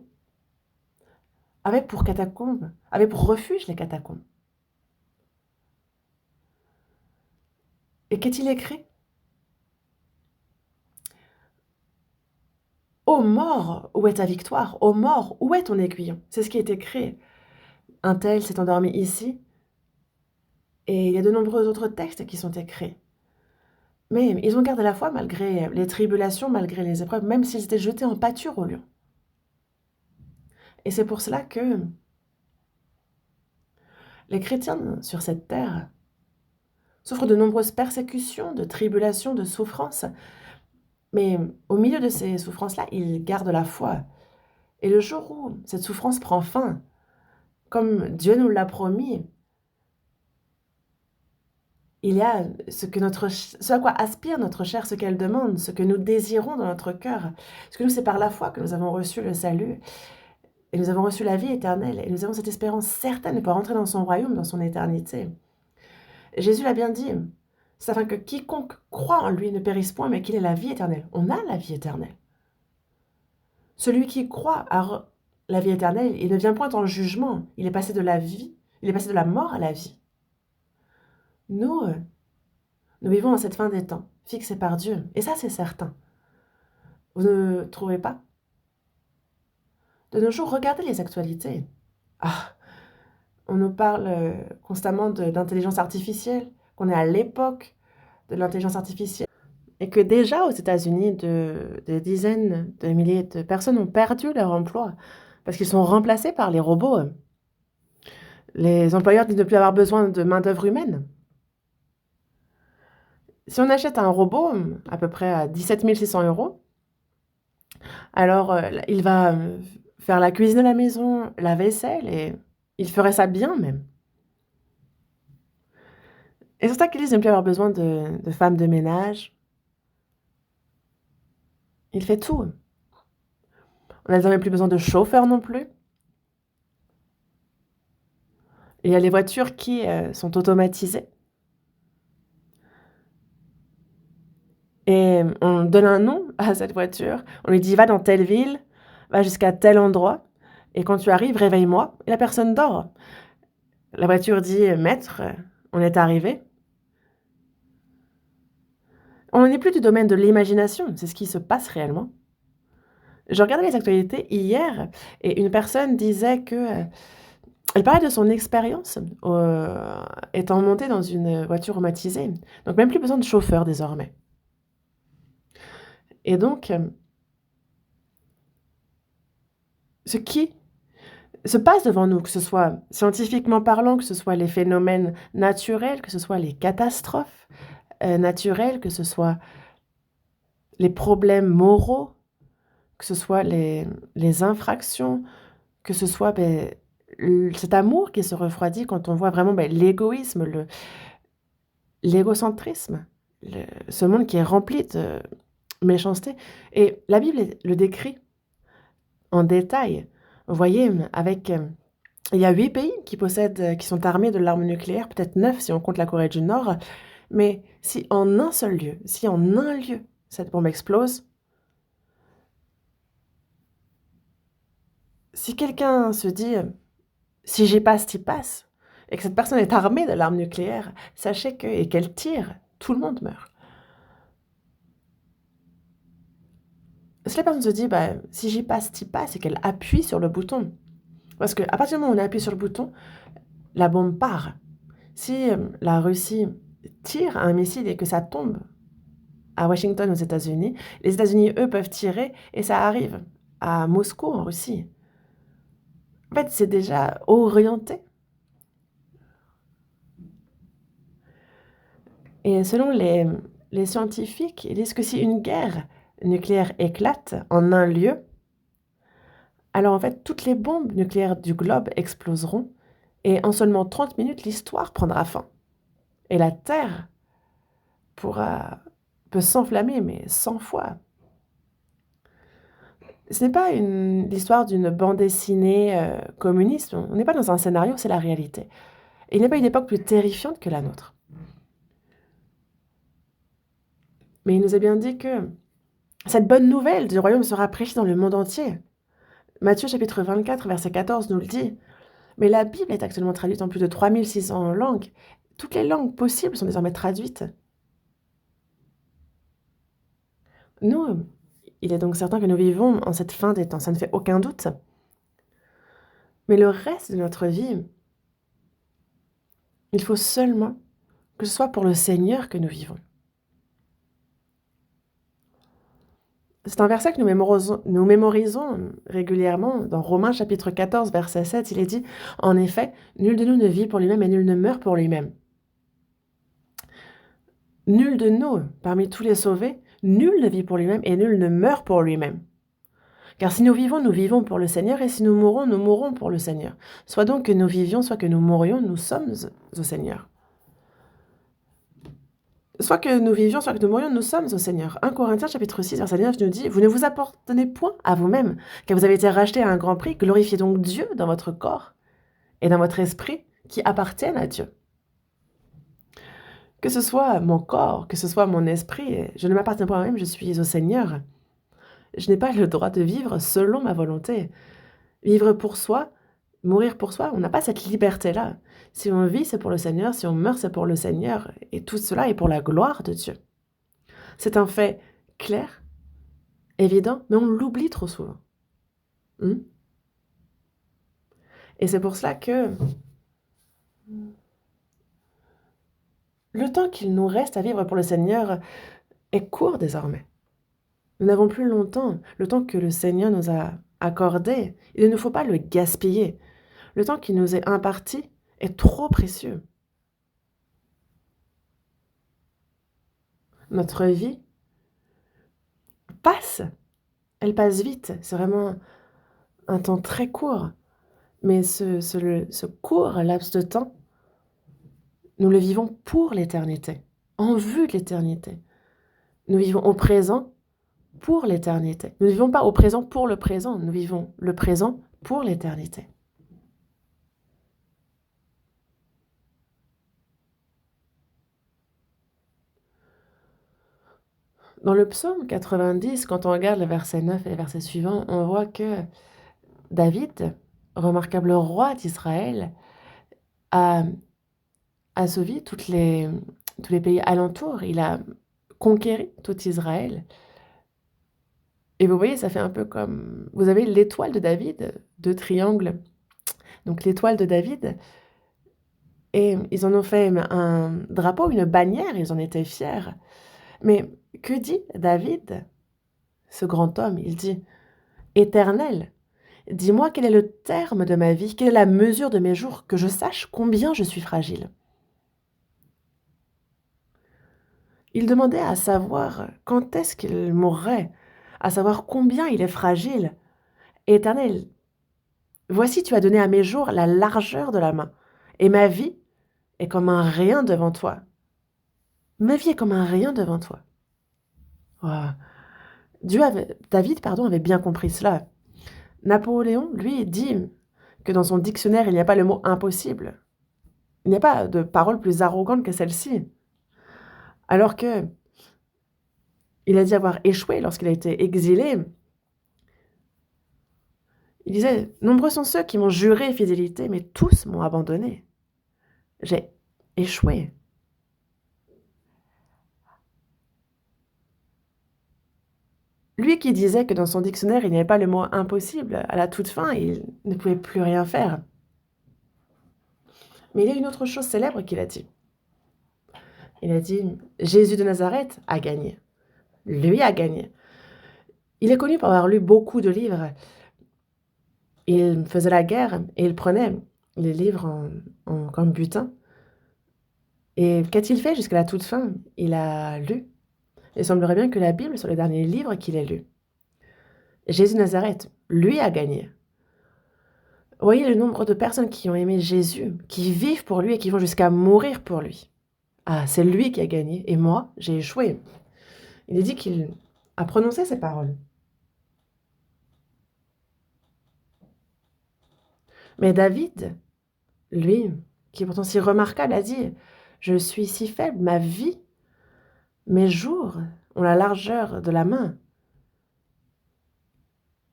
avaient pour catacombes, avaient pour refuge les catacombes. Et qu'est-il écrit? Ô mort, où est ta victoire? Ô mort, où est ton aiguillon? C'est ce qui est écrit. Un tel s'est endormi ici, et il y a de nombreux autres textes qui sont écrits. Mais ils ont gardé la foi malgré les tribulations, malgré les épreuves, même s'ils étaient jetés en pâture au lion. Et c'est pour cela que les chrétiens sur cette terre souffrent de nombreuses persécutions, de tribulations, de souffrances. Mais au milieu de ces souffrances-là, ils gardent la foi. Et le jour où cette souffrance prend fin, comme Dieu nous l'a promis, il y a ce à quoi aspire notre chair, ce qu'elle demande, ce que nous désirons dans notre cœur. Parce que nous, c'est par la foi que nous avons reçu le salut, et nous avons reçu la vie éternelle, et nous avons cette espérance certaine de pouvoir entrer dans son royaume, dans son éternité. Jésus l'a bien dit, c'est afin que quiconque croit en lui ne périsse point, mais qu'il ait la vie éternelle. On a la vie éternelle. Celui qui croit à la vie éternelle, il ne vient point en jugement, il est passé de la vie, il est passé de la mort à la vie. Nous vivons en cette fin des temps, fixée par Dieu, et ça c'est certain. Vous ne trouvez pas? De nos jours, regardez les actualités. Ah, on nous parle constamment d'intelligence artificielle, qu'on est à l'époque de l'intelligence artificielle, et que déjà aux États-Unis, des dizaines de milliers de personnes ont perdu leur emploi parce qu'ils sont remplacés par les robots. Les employeurs disent ne plus avoir besoin de main-d'œuvre humaine. Si on achète un robot à peu près à 17 600 €, alors il va faire la cuisine à la maison, la vaisselle, et il ferait ça bien même. Et c'est pour ça qu'ils disent ne plus avoir besoin de femmes de ménage. Il fait tout. On n'a désormais plus besoin de chauffeur non plus. Et il y a les voitures qui sont automatisées. Et on donne un nom à cette voiture. On lui dit va dans telle ville, va jusqu'à tel endroit, et quand tu arrives, réveille-moi. Et la personne dort. La voiture dit maître, on est arrivé. On n'est plus du domaine de l'imagination, c'est ce qui se passe réellement. Je regardais les actualités hier, et une personne disait que elle parlait de son expérience étant montée dans une voiture automatisée. Donc même plus besoin de chauffeur désormais. Et donc, ce qui se passe devant nous, que ce soit scientifiquement parlant, que ce soit les phénomènes naturels, que ce soit les catastrophes naturelles, que ce soit les problèmes moraux, que ce soit les infractions, que ce soit cet amour qui se refroidit quand on voit vraiment l'égoïsme, l'égocentrisme, ce monde qui est rempli de méchanceté. Et la Bible le décrit en détail. Vous voyez, il y a 8 pays qui sont armés de l'arme nucléaire, peut-être 9 si on compte la Corée du Nord. Mais si en un seul lieu, si en un lieu, cette bombe explose, si quelqu'un se dit si j'y passe, t'y passes, et que cette personne est armée de l'arme nucléaire, sachez et qu'elle tire, tout le monde meurt. Si la personne se dit si j'y passe, t'y passes, et qu'elle appuie sur le bouton, parce qu'à partir du moment où on appuie sur le bouton, la bombe part. Si la Russie tire un missile et que ça tombe à Washington aux États-Unis, les États-Unis, eux, peuvent tirer et ça arrive à Moscou en Russie. En fait, c'est déjà orienté. Et selon les scientifiques, ils disent que si une guerre nucléaire éclate en un lieu, alors en fait, toutes les bombes nucléaires du globe exploseront et en seulement 30 minutes, l'histoire prendra fin. Et la Terre peut s'enflammer, mais 100 fois. Ce n'est pas l'histoire d'une bande dessinée communiste. On n'est pas dans un scénario, c'est la réalité. Et il n'y a pas une époque plus terrifiante que la nôtre. Mais il nous a bien dit que Cette bonne nouvelle du royaume sera prêchée dans le monde entier. Matthieu chapitre 24, verset 14 nous le dit. Mais la Bible est actuellement traduite en plus de 3600 langues. Toutes les langues possibles sont désormais traduites. Nous, il est donc certain que nous vivons en cette fin des temps, ça ne fait aucun doute. Mais le reste de notre vie, il faut seulement que ce soit pour le Seigneur que nous vivons. C'est un verset que nous mémorisons régulièrement. Dans Romains chapitre 14, verset 7, il est dit « En effet, nul de nous ne vit pour lui-même et nul ne meurt pour lui-même. » Nul de nous, parmi tous les sauvés, nul ne vit pour lui-même et nul ne meurt pour lui-même. Car si nous vivons pour le Seigneur, et si nous mourrons pour le Seigneur. Soit donc que nous vivions, soit que nous mourions, nous sommes au Seigneur. Soit que nous vivions, soit que nous mourions, nous sommes au Seigneur. 1 Corinthiens chapitre 6, verset 9 nous dit « Vous ne vous appartenez point à vous-même, car vous avez été rachetés à un grand prix. Glorifiez donc Dieu dans votre corps et dans votre esprit qui appartiennent à Dieu. » Que ce soit mon corps, que ce soit mon esprit, je ne m'appartiens pas à moi-même, je suis au Seigneur. Je n'ai pas le droit de vivre selon ma volonté. Vivre pour soi, mourir pour soi, on n'a pas cette liberté-là. Si on vit, c'est pour le Seigneur. Si on meurt, c'est pour le Seigneur. Et tout cela est pour la gloire de Dieu. C'est un fait clair, évident, mais on l'oublie trop souvent. Et c'est pour cela que le temps qu'il nous reste à vivre pour le Seigneur est court désormais. Nous n'avons plus longtemps. Le temps que le Seigneur nous a accordé, il ne faut pas le gaspiller. Le temps qui nous est imparti est trop précieux. Notre vie passe. Elle passe vite. C'est vraiment un temps très court. Mais ce court laps de temps, nous le vivons pour l'éternité, en vue de l'éternité. Nous vivons au présent pour l'éternité. Nous ne vivons pas au présent pour le présent. Nous vivons le présent pour l'éternité. Dans le psaume 90, quand on regarde le verset 9 et le verset suivant, on voit que David, remarquable roi d'Israël, a assouvi tous les pays alentours. Il a conquéri tout Israël. Et vous voyez, ça fait un peu comme... Vous avez l'étoile de David, 2 triangles. Donc l'étoile de David. Et ils en ont fait un drapeau, une bannière, ils en étaient fiers. Mais que dit David, ce grand homme? Il dit « Éternel, dis-moi quel est le terme de ma vie, quelle est la mesure de mes jours, que je sache combien je suis fragile. » Il demandait à savoir quand est-ce qu'il mourrait, à savoir combien il est fragile. Éternel, voici tu as donné à mes jours la largeur de la main, et ma vie est comme un rien devant toi. Ma vie est comme un rien devant toi. Wow. David avait bien compris cela. Napoléon, lui, dit que dans son dictionnaire, il n'y a pas le mot impossible. Il n'y a pas de parole plus arrogante que celle-ci. Alors que il a dit avoir échoué lorsqu'il a été exilé. Il disait « Nombreux sont ceux qui m'ont juré fidélité, mais tous m'ont abandonné. J'ai échoué. » Lui qui disait que dans son dictionnaire, il n'y avait pas le mot impossible, à la toute fin, il ne pouvait plus rien faire. Mais il y a une autre chose célèbre qu'il a dit. Il a dit « Jésus de Nazareth a gagné. Lui a gagné. » Il est connu pour avoir lu beaucoup de livres. Il faisait la guerre et il prenait les livres comme butin. Et qu'a-t-il fait jusqu'à la toute fin? Il a lu. Il semblerait bien que la Bible soit le dernier livre qu'il ait lu. Jésus de Nazareth, lui a gagné. Voyez le nombre de personnes qui ont aimé Jésus, qui vivent pour lui et qui vont jusqu'à mourir pour lui. Ah, c'est lui qui a gagné et moi, j'ai échoué. Il est dit qu'il a prononcé ces paroles. Mais David, lui, qui est pourtant si remarquable, a dit « Je suis si faible, ma vie, mes jours ont la largeur de la main.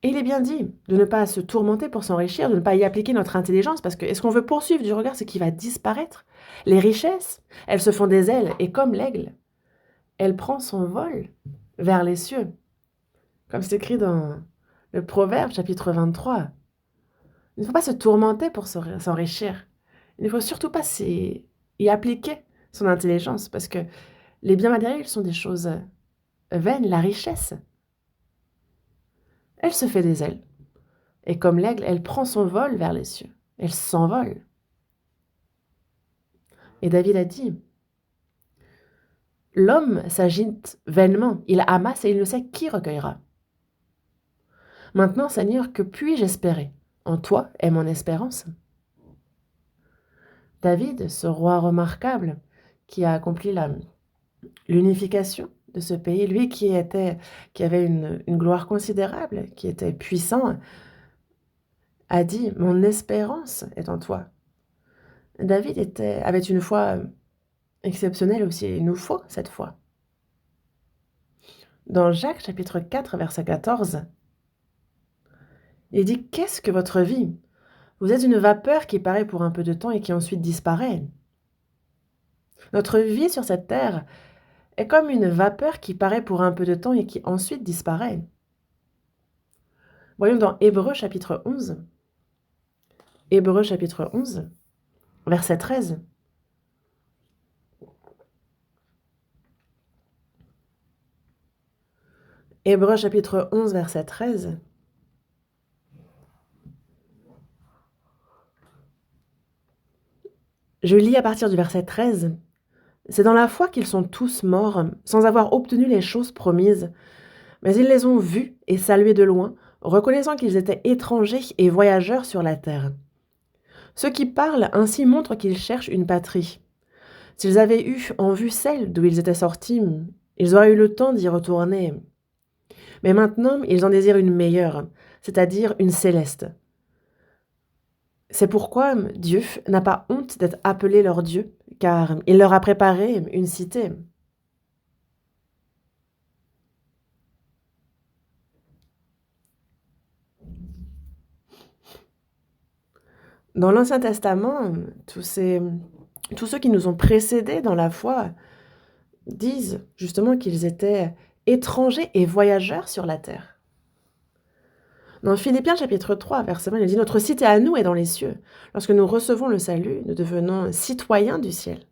Et il est bien dit de ne pas se tourmenter pour s'enrichir, de ne pas y appliquer notre intelligence, parce que est-ce qu'on veut poursuivre du regard ce qui va disparaître? Les richesses, elles se font des ailes, et comme l'aigle, elle prend son vol vers les cieux. Comme c'est écrit dans le Proverbe, chapitre 23. Il ne faut pas se tourmenter pour s'enrichir. Il ne faut surtout pas y appliquer son intelligence, parce que les biens matériels sont des choses vaines. La richesse, elle se fait des ailes. Et comme l'aigle, elle prend son vol vers les cieux. Elle s'envole. Et David a dit, l'homme s'agite vainement, il amasse et il ne sait qui recueillera. Maintenant, Seigneur, que puis-je espérer? En toi est mon espérance. David, ce roi remarquable qui a accompli l'unification de ce pays, lui qui avait une gloire considérable, qui était puissant, a dit, mon espérance est en toi. David avait une foi exceptionnelle aussi, il nous faut cette foi. Dans Jacques chapitre 4, verset 14, il dit, qu'est-ce que votre vie? Vous êtes une vapeur qui paraît pour un peu de temps et qui ensuite disparaît. Notre vie sur cette terre est comme une vapeur qui paraît pour un peu de temps et qui ensuite disparaît. Voyons dans Hébreux chapitre 11. Hébreux chapitre 11, verset 13. Hébreux chapitre 11, verset 13. Je lis à partir du verset 13. C'est dans la foi qu'ils sont tous morts, sans avoir obtenu les choses promises, mais ils les ont vus et salués de loin, reconnaissant qu'ils étaient étrangers et voyageurs sur la terre. Ceux qui parlent ainsi montrent qu'ils cherchent une patrie. S'ils avaient eu en vue celle d'où ils étaient sortis, ils auraient eu le temps d'y retourner. Mais maintenant, ils en désirent une meilleure, c'est-à-dire une céleste. C'est pourquoi Dieu n'a pas honte d'être appelé leur Dieu, car il leur a préparé une cité. Dans l'Ancien Testament, tous ceux qui nous ont précédés dans la foi disent justement qu'ils étaient étrangers et voyageurs sur la terre. Dans Philippiens chapitre 3, verset 20, il dit « Notre cité à nous est dans les cieux. Lorsque nous recevons le salut, nous devenons citoyens du ciel. »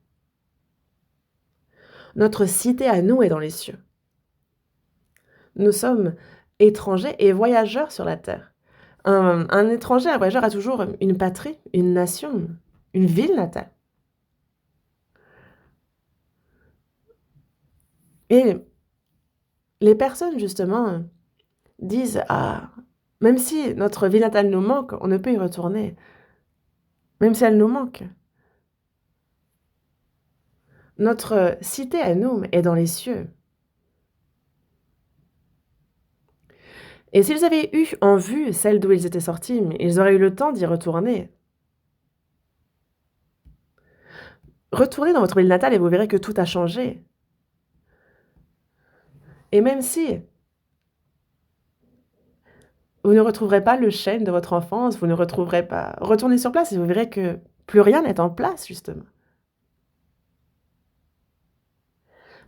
Notre cité à nous est dans les cieux. Nous sommes étrangers et voyageurs sur la terre. Un étranger, un voyageur a toujours une patrie, une nation, une ville natale. Et les personnes, justement, disent « Ah, même si notre ville natale nous manque, on ne peut y retourner. Même si elle nous manque. Notre cité à nous est dans les cieux. » Et s'ils avaient eu en vue celle d'où ils étaient sortis, ils auraient eu le temps d'y retourner. Retournez dans votre ville natale et vous verrez que tout a changé. Et même si vous ne retrouverez pas le chêne de votre enfance, vous ne retrouverez pas... Retournez sur place et vous verrez que plus rien n'est en place, justement.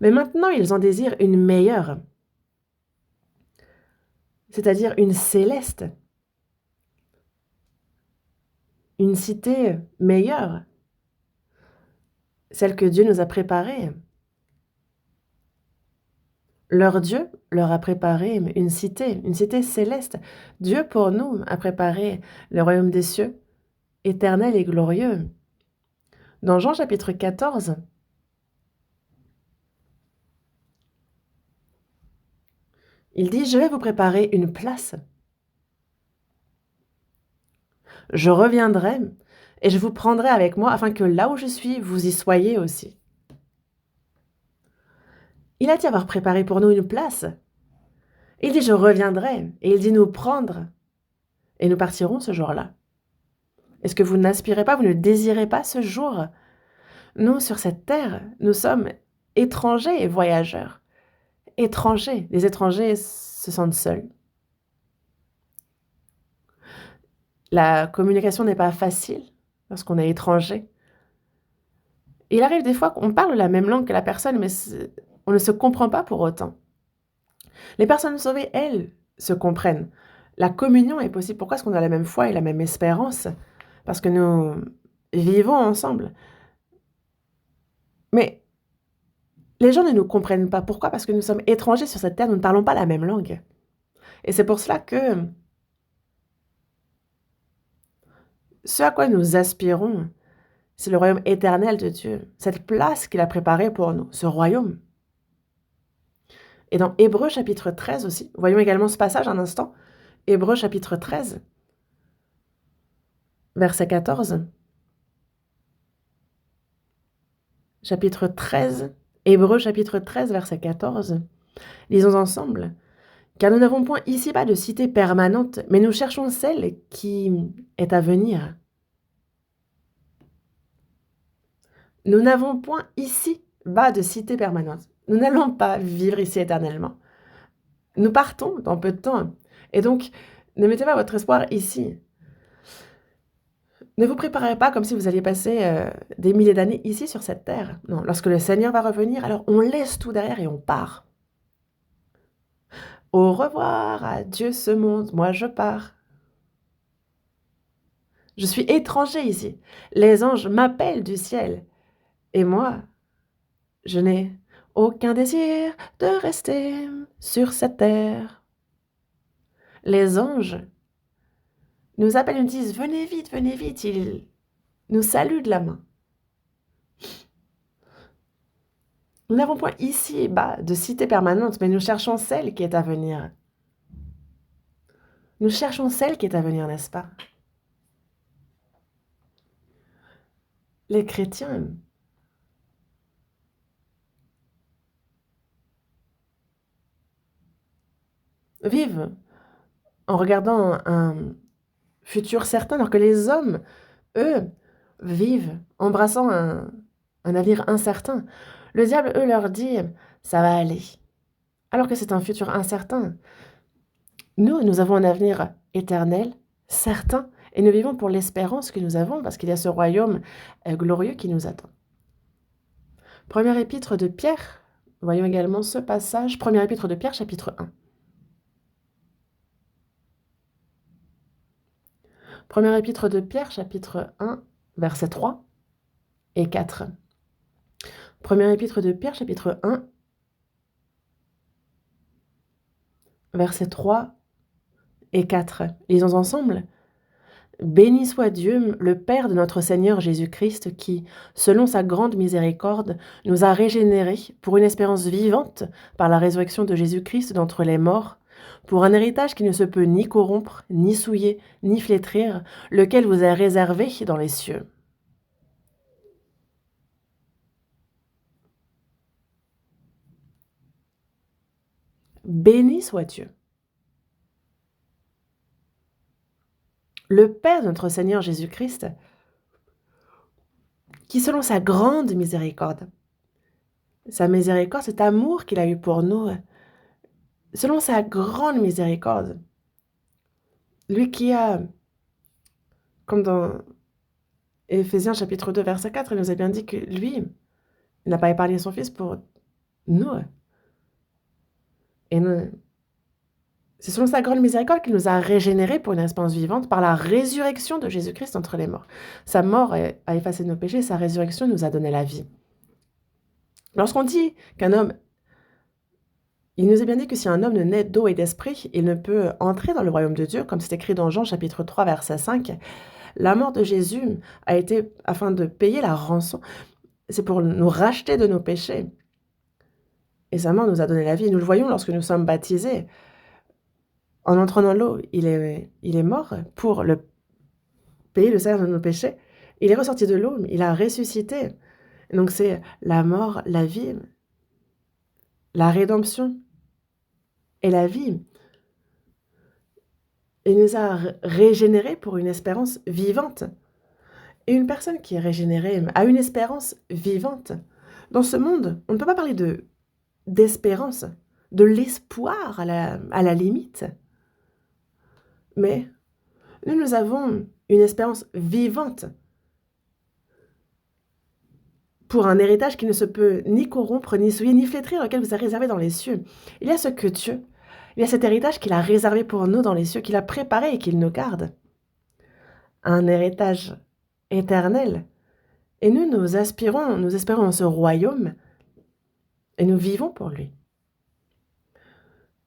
Mais maintenant, ils en désirent une meilleure, c'est-à-dire une céleste, une cité meilleure, celle que Dieu nous a préparée. Leur Dieu leur a préparé une cité céleste. Dieu, pour nous, a préparé le royaume des cieux, éternel et glorieux. Dans Jean chapitre 14, il dit « Je vais vous préparer une place. Je reviendrai et je vous prendrai avec moi afin que là où je suis, vous y soyez aussi. » Il a dit avoir préparé pour nous une place. Il dit « Je reviendrai » et il dit « nous prendre » et nous partirons ce jour-là. Est-ce que vous n'aspirez pas, vous ne désirez pas ce jour? Nous, sur cette terre, nous sommes étrangers et voyageurs. Étrangers. Les étrangers se sentent seuls. La communication n'est pas facile lorsqu'on est étranger. Il arrive des fois qu'on parle la même langue que la personne, mais on ne se comprend pas pour autant. Les personnes sauvées, elles, se comprennent. La communion est possible. Pourquoi est-ce qu'on a la même foi et la même espérance? Parce que nous vivons ensemble. Mais les gens ne nous comprennent pas. Pourquoi? Parce que nous sommes étrangers sur cette terre, nous ne parlons pas la même langue. Et c'est pour cela que ce à quoi nous aspirons, c'est le royaume éternel de Dieu, cette place qu'il a préparée pour nous, ce royaume. Et dans Hébreux chapitre 13 aussi, voyons également ce passage un instant. Hébreux chapitre 13, verset 14. Chapitre 13, Hébreux chapitre 13, verset 14. Lisons ensemble. Car nous n'avons point ici-bas de cité permanente, mais nous cherchons celle qui est à venir. Nous n'avons point ici-bas de cité permanente. Nous n'allons pas vivre ici éternellement. Nous partons dans peu de temps. Et donc, ne mettez pas votre espoir ici. Ne vous préparez pas comme si vous alliez passer des milliers d'années ici sur cette terre. Non, lorsque le Seigneur va revenir, alors on laisse tout derrière et on part. Au revoir, adieu ce monde, moi je pars. Je suis étranger ici. Les anges m'appellent du ciel. Et moi, je n'ai aucun désir de rester sur cette terre. Les anges nous appellent, nous disent « Venez vite, venez vite ». Ils nous saluent de la main. Nous n'avons point ici-bas de cité permanente, mais nous cherchons celle qui est à venir. Nous cherchons celle qui est à venir, n'est-ce pas? Les chrétiens vivent en regardant un futur certain, alors que les hommes, eux, vivent embrassant un avenir incertain. Le diable, eux, leur dit « ça va aller », alors que c'est un futur incertain. Nous avons un avenir éternel, certain, et nous vivons pour l'espérance que nous avons, parce qu'il y a ce royaume glorieux qui nous attend. Première épître de Pierre, voyons également ce passage, première épître de Pierre, chapitre 1. Première épître de Pierre, chapitre 1, versets 3 et 4. Première épître de Pierre, chapitre 1, versets 3 et 4. Lisons ensemble. Béni soit Dieu, le Père de notre Seigneur Jésus-Christ, qui, selon sa grande miséricorde, nous a régénérés pour une espérance vivante par la résurrection de Jésus-Christ d'entre les morts, pour un héritage qui ne se peut ni corrompre, ni souiller, ni flétrir, lequel vous est réservé dans les cieux. Béni soit Dieu, le Père de notre Seigneur Jésus-Christ, qui, selon sa grande miséricorde, sa miséricorde, cet amour qu'il a eu pour nous, selon sa grande miséricorde, lui qui a, comme dans Éphésiens chapitre 2, verset 4, il nous a bien dit que lui, il n'a pas épargné son Fils pour nous. Et c'est selon sa grande miséricorde qu'il nous a régénérés pour une espérance vivante par la résurrection de Jésus-Christ entre les morts. Sa mort a effacé nos péchés, sa résurrection nous a donné la vie. Lorsqu'on dit qu'un homme, il nous est bien dit que si un homme ne naît d'eau et d'esprit, il ne peut entrer dans le royaume de Dieu, comme c'est écrit dans Jean chapitre 3, verset 5. La mort de Jésus a été afin de payer la rançon. C'est pour nous racheter de nos péchés. Et sa mort nous a donné la vie. Nous le voyons lorsque nous sommes baptisés. En entrant dans l'eau, il est mort pour payer le salaire de nos péchés. Il est ressorti de l'eau, il a ressuscité. Donc c'est la mort, la vie, la rédemption et la vie. Il nous a régénérés pour une espérance vivante. Et une personne qui est régénérée a une espérance vivante. Dans ce monde, on ne peut pas parler d'espérance, de l'espoir à la limite. Mais Nous avons une espérance vivante pour un héritage qui ne se peut ni corrompre, ni souiller, ni flétrir, lequel vous a réservé dans les cieux. Il y a ce que Dieu, il y a cet héritage qu'il a réservé pour nous dans les cieux, qu'il a préparé et qu'il nous garde. Un héritage éternel. Et nous aspirons, nous espérons en ce royaume et nous vivons pour lui.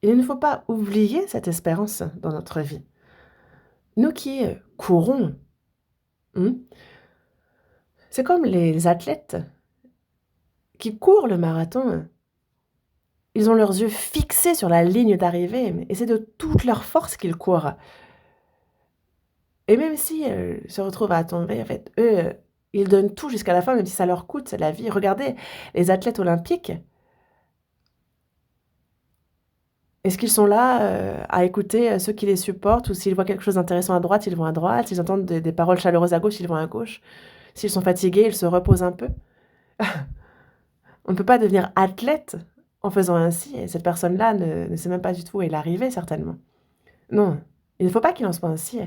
Il ne faut pas oublier cette espérance dans notre vie. Nous qui courons, c'est comme les athlètes qui courent le marathon. Ils ont leurs yeux fixés sur la ligne d'arrivée et c'est de toute leur force qu'ils courent. Et même s'ils se retrouvent à tomber, en fait, eux, ils donnent tout jusqu'à la fin, même si ça leur coûte la vie. Regardez les athlètes olympiques. Est-ce qu'ils sont là à écouter ceux qui les supportent ou s'ils voient quelque chose d'intéressant à droite, ils vont à droite, s'ils entendent des paroles chaleureuses à gauche, ils vont à gauche. S'ils sont fatigués, ils se reposent un peu. On ne peut pas devenir athlète en faisant ainsi, et cette personne-là ne sait même pas du tout où elle est arrivée, certainement. Non, il ne faut pas qu'il en soit ainsi.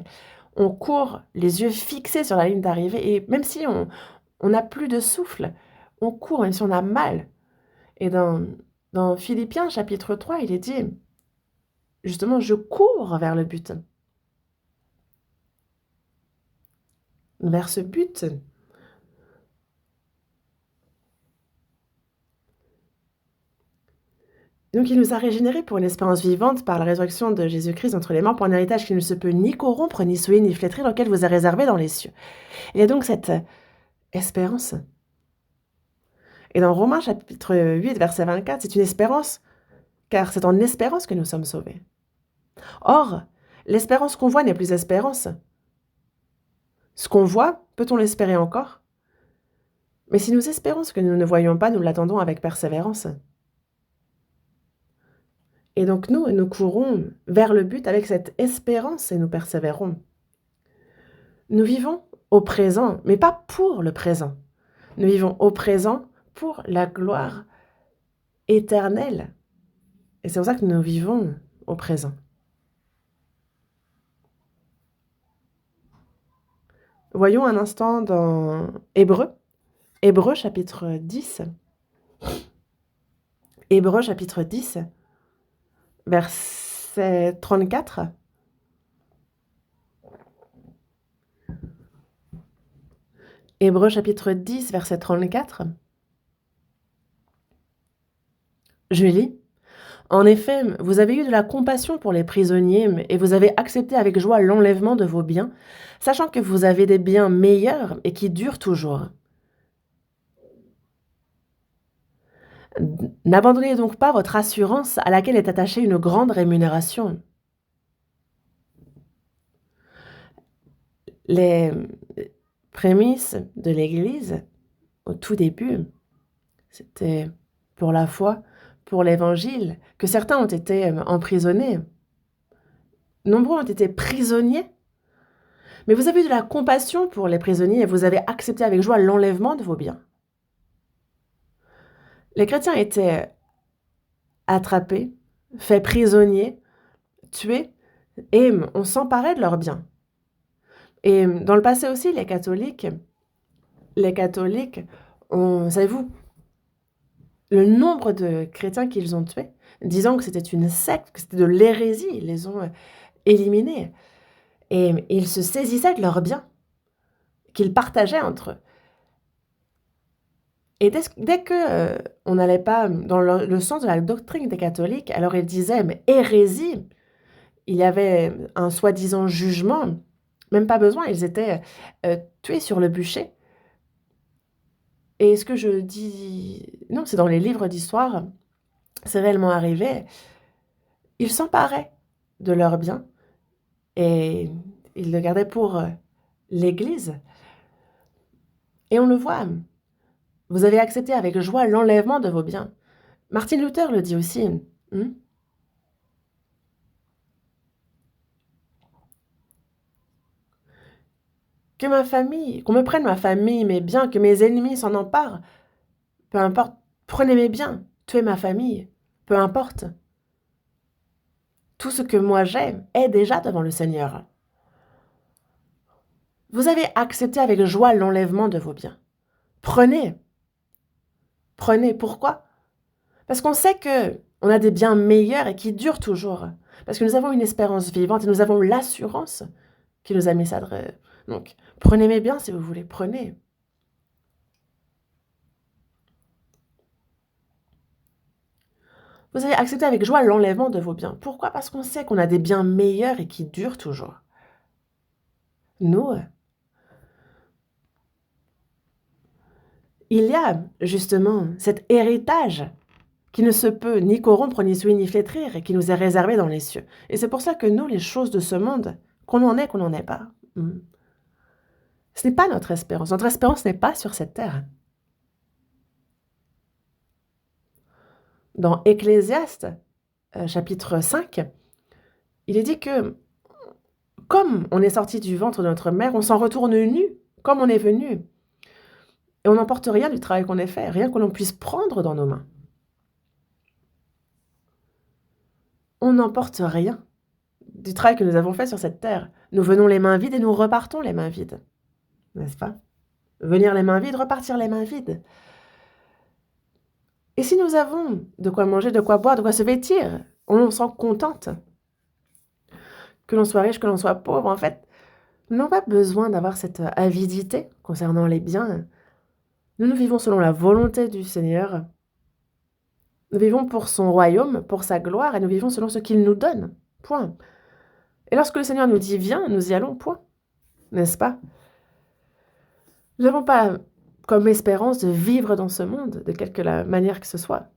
On court les yeux fixés sur la ligne d'arrivée, et même si on n'a plus de souffle, on court, même si on a mal. Et dans Philippiens, chapitre 3, il est dit, justement, je cours vers le but. Vers ce but. Donc il nous a régénérés pour une espérance vivante par la résurrection de Jésus-Christ entre les morts, pour un héritage qui ne se peut ni corrompre, ni souiller, ni flétrir, lequel vous a réservé dans les cieux. Il y a donc cette espérance. Et dans Romains chapitre 8, verset 24, c'est une espérance, car c'est en espérance que nous sommes sauvés. Or, l'espérance qu'on voit n'est plus espérance. Ce qu'on voit, peut-on l'espérer encore? Mais si nous espérons ce que nous ne voyons pas, nous l'attendons avec persévérance. Et donc nous courons vers le but avec cette espérance et nous persévérons. Nous vivons au présent, mais pas pour le présent. Nous vivons au présent pour la gloire éternelle. Et c'est pour ça que nous vivons au présent. Voyons un instant dans Hébreux chapitre 10. Hébreux chapitre 10, verset 34. Hébreux chapitre 10, verset 34. Je lis. En effet, vous avez eu de la compassion pour les prisonniers et vous avez accepté avec joie l'enlèvement de vos biens, sachant que vous avez des biens meilleurs et qui durent toujours. N'abandonnez donc pas votre assurance à laquelle est attachée une grande rémunération. Les prémices de l'Église, au tout début, c'était pour la foi, pour l'Évangile, que certains ont été emprisonnés. Nombreux ont été prisonniers. Mais vous avez eu de la compassion pour les prisonniers et vous avez accepté avec joie l'enlèvement de vos biens. Les chrétiens étaient attrapés, faits prisonniers, tués, et on s'emparait de leurs biens. Et dans le passé aussi, les catholiques, savez-vous, le nombre de chrétiens qu'ils ont tués, disant que c'était une secte, que c'était de l'hérésie, ils les ont éliminés. Et ils se saisissaient de leurs biens, qu'ils partageaient entre eux. Et dès que on n'allait pas dans le sens de la doctrine des catholiques, alors ils disaient, mais hérésie, il y avait un soi-disant jugement, même pas besoin, ils étaient tués sur le bûcher. Et ce que je dis, non, c'est dans les livres d'histoire, c'est réellement arrivé, ils s'emparaient de leurs biens et ils le gardaient pour l'Église. Et on le voit, vous avez accepté avec joie l'enlèvement de vos biens. Martin Luther le dit aussi. Que ma famille, qu'on me prenne ma famille, mes biens, que mes ennemis s'en emparent. Peu importe, prenez mes biens, tuez ma famille, peu importe. Tout ce que moi j'aime est déjà devant le Seigneur. Vous avez accepté avec joie l'enlèvement de vos biens. Prenez. Prenez. Pourquoi? Parce qu'on sait qu'on a des biens meilleurs et qui durent toujours. Parce que nous avons une espérance vivante et nous avons l'assurance qui nous a mis ça. Donc, prenez mes biens si vous voulez. Prenez. Vous avez accepté avec joie l'enlèvement de vos biens. Pourquoi? Parce qu'on sait qu'on a des biens meilleurs et qui durent toujours. Nous, il y a justement cet héritage qui ne se peut ni corrompre, ni souiller, ni flétrir, et qui nous est réservé dans les cieux. Et c'est pour ça que nous, les choses de ce monde, qu'on en ait, qu'on n'en ait pas, ce n'est pas notre espérance. Notre espérance n'est pas sur cette terre. Dans Ecclésiaste, chapitre 5, il est dit que comme on est sorti du ventre de notre mère, on s'en retourne nu, comme on est venu. Et on n'emporte rien du travail qu'on ait fait, rien que l'on puisse prendre dans nos mains. On n'emporte rien du travail que nous avons fait sur cette terre. Nous venons les mains vides et nous repartons les mains vides. N'est-ce pas? Venir les mains vides, repartir les mains vides. Et si nous avons de quoi manger, de quoi boire, de quoi se vêtir, on s'en contente. Que l'on soit riche, que l'on soit pauvre, en fait, nous n'avons pas besoin d'avoir cette avidité concernant les biens. Nous vivons selon la volonté du Seigneur. Nous vivons pour son royaume, pour sa gloire, et nous vivons selon ce qu'il nous donne. Point. Et lorsque le Seigneur nous dit « viens », nous y allons, point. N'est-ce pas? Nous n'avons pas comme espérance de vivre dans ce monde, de quelque manière que ce soit.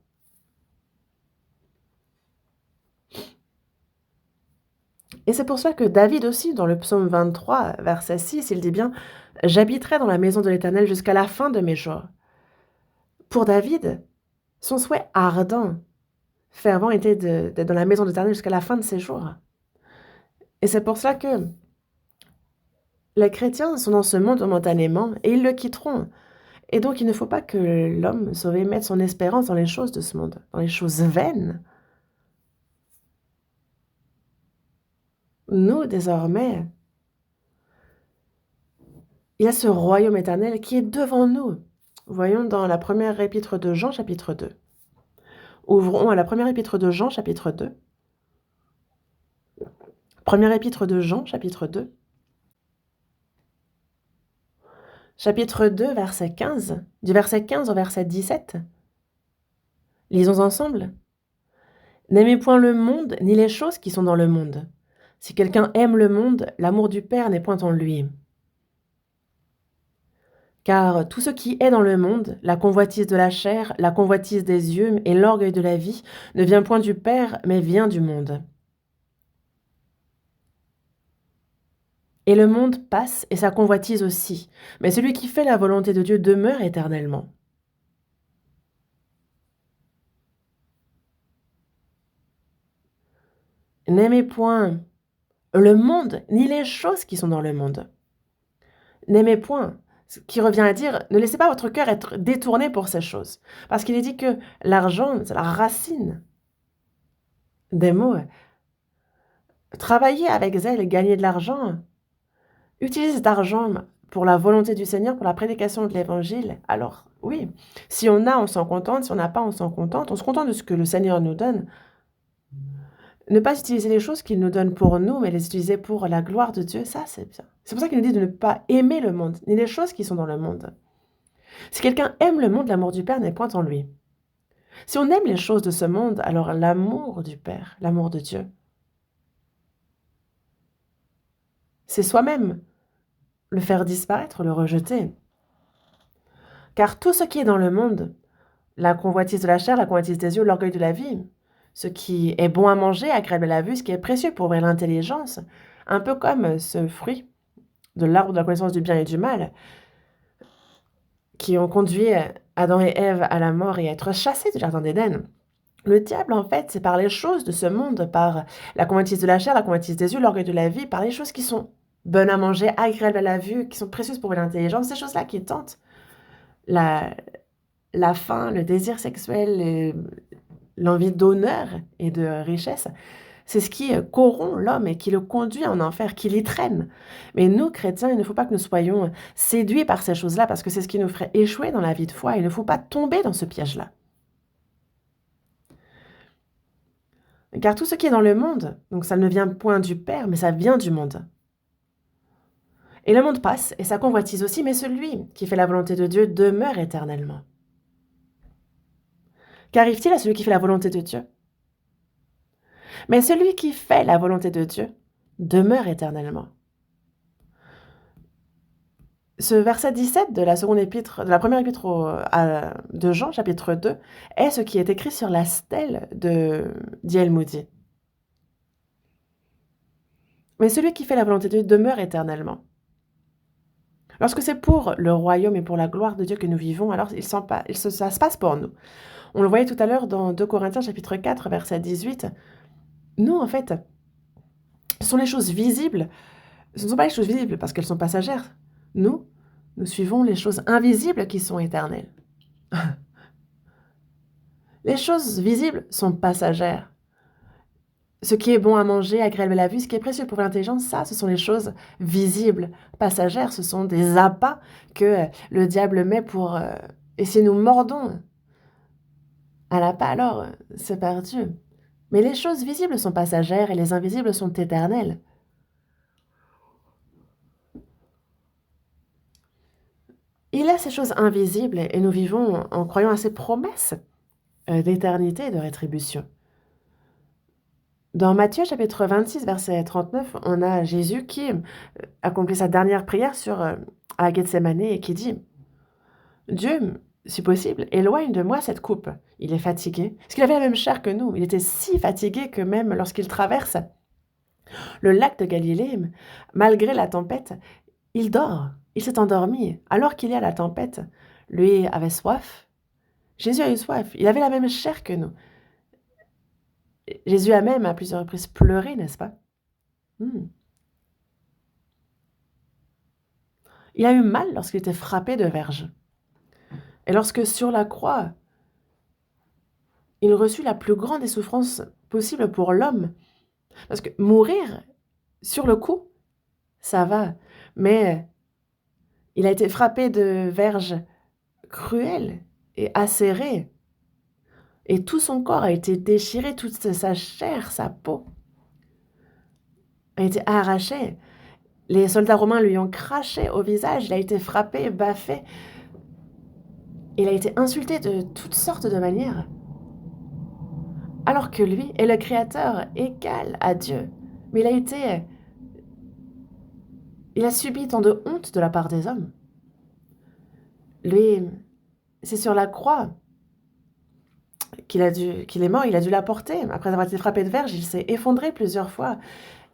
Et c'est pour cela que David aussi, dans le psaume 23, verset 6, il dit bien « J'habiterai dans la maison de l'Éternel jusqu'à la fin de mes jours ». Pour David, son souhait ardent, fervent, était d'être dans la maison de l'Éternel jusqu'à la fin de ses jours. Et c'est pour cela que les chrétiens sont dans ce monde momentanément et ils le quitteront. Et donc, il ne faut pas que l'homme sauvé mette son espérance dans les choses de ce monde, dans les choses vaines. Nous, désormais, il y a ce royaume éternel qui est devant nous. Voyons dans la première épître de Jean, chapitre 2. Ouvrons à la première épître de Jean, chapitre 2. Première épître de Jean, chapitre 2. Chapitre 2, verset 15. Du verset 15 au verset 17. Lisons ensemble. « N'aimez point le monde, ni les choses qui sont dans le monde. Si quelqu'un aime le monde, l'amour du Père n'est point en lui. Car tout ce qui est dans le monde, la convoitise de la chair, la convoitise des yeux et l'orgueil de la vie, ne vient point du Père, mais vient du monde. Et le monde passe et sa convoitise aussi, mais celui qui fait la volonté de Dieu demeure éternellement. N'aimez point le monde, ni les choses qui sont dans le monde. N'aimez point, ce qui revient à dire, ne laissez pas votre cœur être détourné pour ces choses. Parce qu'il est dit que l'argent, c'est la racine des maux. Travailler avec zèle et gagner de l'argent. Utilisez cet argent pour la volonté du Seigneur, pour la prédication de l'Évangile. Alors, oui, si on a, on s'en contente. Si on n'a pas, on s'en contente. On se contente de ce que le Seigneur nous donne. Ne pas utiliser les choses qu'il nous donne pour nous, mais les utiliser pour la gloire de Dieu, ça c'est bien. C'est pour ça qu'il nous dit de ne pas aimer le monde, ni les choses qui sont dans le monde. Si quelqu'un aime le monde, l'amour du Père n'est point en lui. Si on aime les choses de ce monde, alors l'amour du Père, l'amour de Dieu, c'est soi-même le faire disparaître, le rejeter. Car tout ce qui est dans le monde, la convoitise de la chair, la convoitise des yeux, l'orgueil de la vie, ce qui est bon à manger, agréable à la vue, ce qui est précieux pour ouvrir l'intelligence, un peu comme ce fruit de l'arbre de la connaissance du bien et du mal, qui ont conduit Adam et Ève à la mort et à être chassés du jardin d'Éden. Le diable, en fait, c'est par les choses de ce monde, par la convoitise de la chair, la convoitise des yeux, l'orgueil de la vie, par les choses qui sont bonnes à manger, agréables à la vue, qui sont précieuses pour l'intelligence, ces choses-là qui tentent la faim, le désir sexuel, l'envie d'honneur et de richesse, C'est ce qui corrompt l'homme et qui le conduit en enfer, qui l'y traîne. Mais nous, chrétiens, il ne faut pas que nous soyons séduits par ces choses-là, parce que c'est ce qui nous ferait échouer dans la vie de foi. Il ne faut pas tomber dans ce piège-là. Car tout ce qui est dans le monde, donc ça ne vient point du Père, mais ça vient du monde. Et le monde passe, et sa convoitise aussi, mais celui qui fait la volonté de Dieu demeure éternellement. Qu'arrive-t-il à celui qui fait la volonté de Dieu? Mais celui qui fait la volonté de Dieu demeure éternellement. Ce verset 17 de la seconde épître, de la première épître de Jean, chapitre 2, est ce qui est écrit sur la stèle d'I.L. Moody. Mais celui qui fait la volonté de Dieu demeure éternellement. Lorsque c'est pour le royaume et pour la gloire de Dieu que nous vivons, alors ça se passe pour nous. On le voyait tout à l'heure dans 2 Corinthiens chapitre 4, verset 18. Nous, en fait, ce sont les choses visibles. Ce ne sont pas les choses visibles parce qu'elles sont passagères. Nous suivons les choses invisibles qui sont éternelles. Les choses visibles sont passagères. Ce qui est bon à manger, agréable à la vue, ce qui est précieux pour l'intelligence, ça, ce sont les choses visibles, passagères. Ce sont des appâts que le diable met pour... et si nous mordons à l'appât, alors c'est perdu. Mais les choses visibles sont passagères et les invisibles sont éternelles. Il a ces choses invisibles et nous vivons en croyant à ces promesses d'éternité et de rétribution. Dans Matthieu chapitre 26, verset 39, on a Jésus qui accomplit sa dernière prière à Gethsémane et qui dit « Dieu, si possible, éloigne de moi cette coupe. » Il est fatigué, parce qu'il avait la même chair que nous. Il était si fatigué que même lorsqu'il traverse le lac de Galilée, malgré la tempête, il dort. Il s'est endormi alors qu'il y a la tempête. Lui avait soif. Jésus a eu soif. Il avait la même chair que nous. Jésus a même à plusieurs reprises pleuré, n'est-ce pas? Il a eu mal lorsqu'il était frappé de verge. Et lorsque sur la croix, il reçut la plus grande des souffrances possibles pour l'homme. Parce que mourir sur le coup, ça va. Mais il a été frappé de verge cruelle et acérée. Et tout son corps a été déchiré, toute sa chair, sa peau a été arrachée. Les soldats romains lui ont craché au visage, il a été frappé, baffé. Il a été insulté de toutes sortes de manières. Alors que lui est le Créateur égal à Dieu. Mais il a subi tant de honte de la part des hommes. Lui, c'est sur la croix qu'il est mort, il a dû la porter. Après avoir été frappé de verge, il s'est effondré plusieurs fois.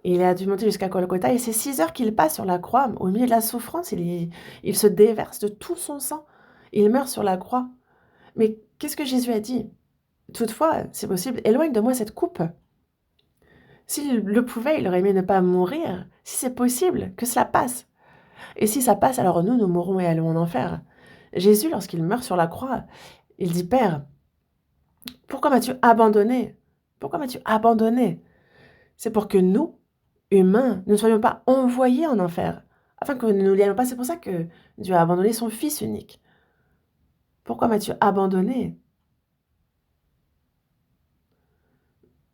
Il a dû monter jusqu'à Golgotha et c'est 6 heures qu'il passe sur la croix. Au milieu de la souffrance, il se déverse de tout son sang. Il meurt sur la croix. Mais qu'est-ce que Jésus a dit? Toutefois, si possible, éloigne de moi cette coupe. S'il le pouvait, il aurait aimé ne pas mourir. Si c'est possible, que cela passe. Et si ça passe, alors nous mourrons et allons en enfer. Jésus, lorsqu'il meurt sur la croix, il dit « Père, pourquoi m'as-tu abandonné? Pourquoi m'as-tu abandonné ?» C'est pour que nous, humains, ne soyons pas envoyés en enfer, afin que nous n'y allions pas. C'est pour ça que Dieu a abandonné son Fils unique. Pourquoi m'as-tu abandonné?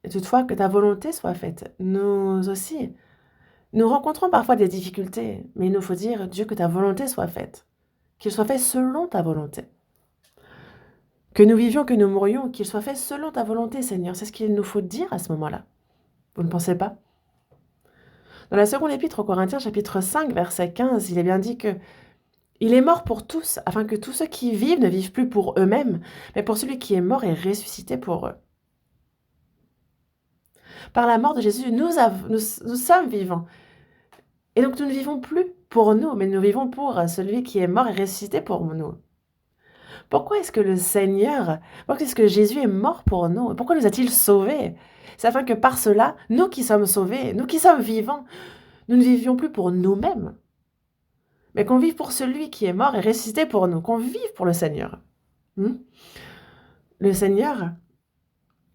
Et toutefois, que ta volonté soit faite. Nous aussi, nous rencontrons parfois des difficultés, mais il nous faut dire, Dieu, que ta volonté soit faite, qu'il soit fait selon ta volonté. Que nous vivions, que nous mourions, qu'il soit fait selon ta volonté, Seigneur. C'est ce qu'il nous faut dire à ce moment-là. Vous ne pensez pas? Dans la seconde épître aux Corinthiens, chapitre 5, verset 15, il est bien dit que il est mort pour tous, afin que tous ceux qui vivent ne vivent plus pour eux-mêmes, mais pour celui qui est mort et ressuscité pour eux. Par la mort de Jésus, nous sommes vivants. Et donc nous ne vivons plus pour nous, mais nous vivons pour celui qui est mort et ressuscité pour nous. Pourquoi est-ce que pourquoi est-ce que Jésus est mort pour nous? Pourquoi nous a-t-il sauvés? C'est afin que par cela, nous qui sommes sauvés, nous qui sommes vivants, nous ne vivions plus pour nous-mêmes, mais qu'on vive pour celui qui est mort et ressuscité pour nous, qu'on vive pour le Seigneur. Le Seigneur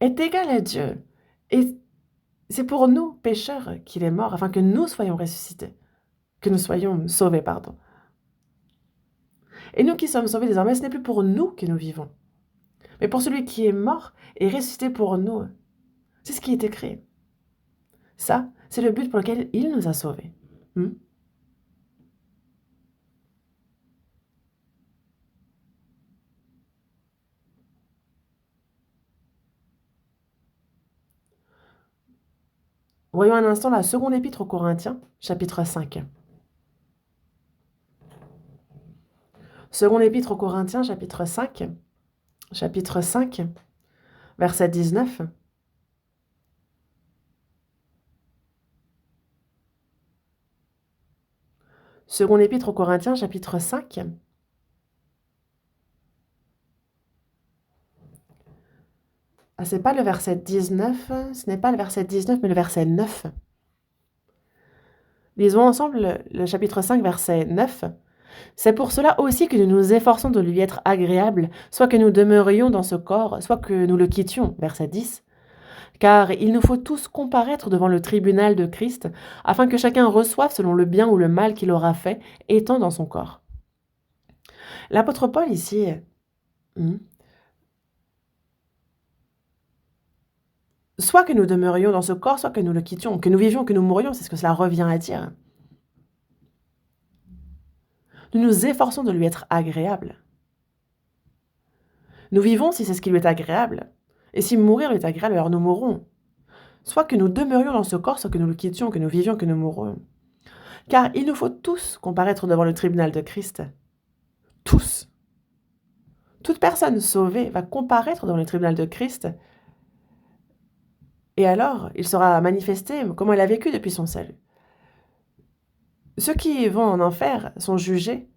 est égal à Dieu. Et C'est pour nous, pécheurs, qu'il est mort, afin que nous soyons ressuscités, que nous soyons sauvés, pardon. Et nous qui sommes sauvés désormais, ce n'est plus pour nous que nous vivons, mais pour celui qui est mort et ressuscité pour nous. C'est ce qui est écrit. Ça, c'est le but pour lequel il nous a sauvés. Hmm? Voyons un instant la seconde épître aux Corinthiens, chapitre 5. Seconde épître aux Corinthiens, chapitre 5, verset 19. Seconde épître aux Corinthiens, chapitre 5. Ah, c'est pas le verset 19, ce n'est pas le verset 19, mais le verset 9. Lisons ensemble le chapitre 5, verset 9. C'est pour cela aussi que nous nous efforçons de lui être agréables, soit que nous demeurions dans ce corps, soit que nous le quittions. Verset 10. Car il nous faut tous comparaître devant le tribunal de Christ, afin que chacun reçoive selon le bien ou le mal qu'il aura fait, étant dans son corps. L'apôtre Paul ici, soit que nous demeurions dans ce corps, soit que nous le quittions, que nous vivions, que nous mourions, c'est ce que cela revient à dire. Nous nous efforçons de lui être agréable. Nous vivons si c'est ce qui lui est agréable. Et si mourir lui est agréable, alors nous mourrons. Soit que nous demeurions dans ce corps, soit que nous le quittions, que nous vivions, que nous mourons. Car il nous faut tous comparaître devant le tribunal de Christ. Tous. Toute personne sauvée va comparaître devant le tribunal de Christ. Et alors, il sera manifesté comment elle a vécu depuis son salut. Ceux qui vont en enfer sont jugés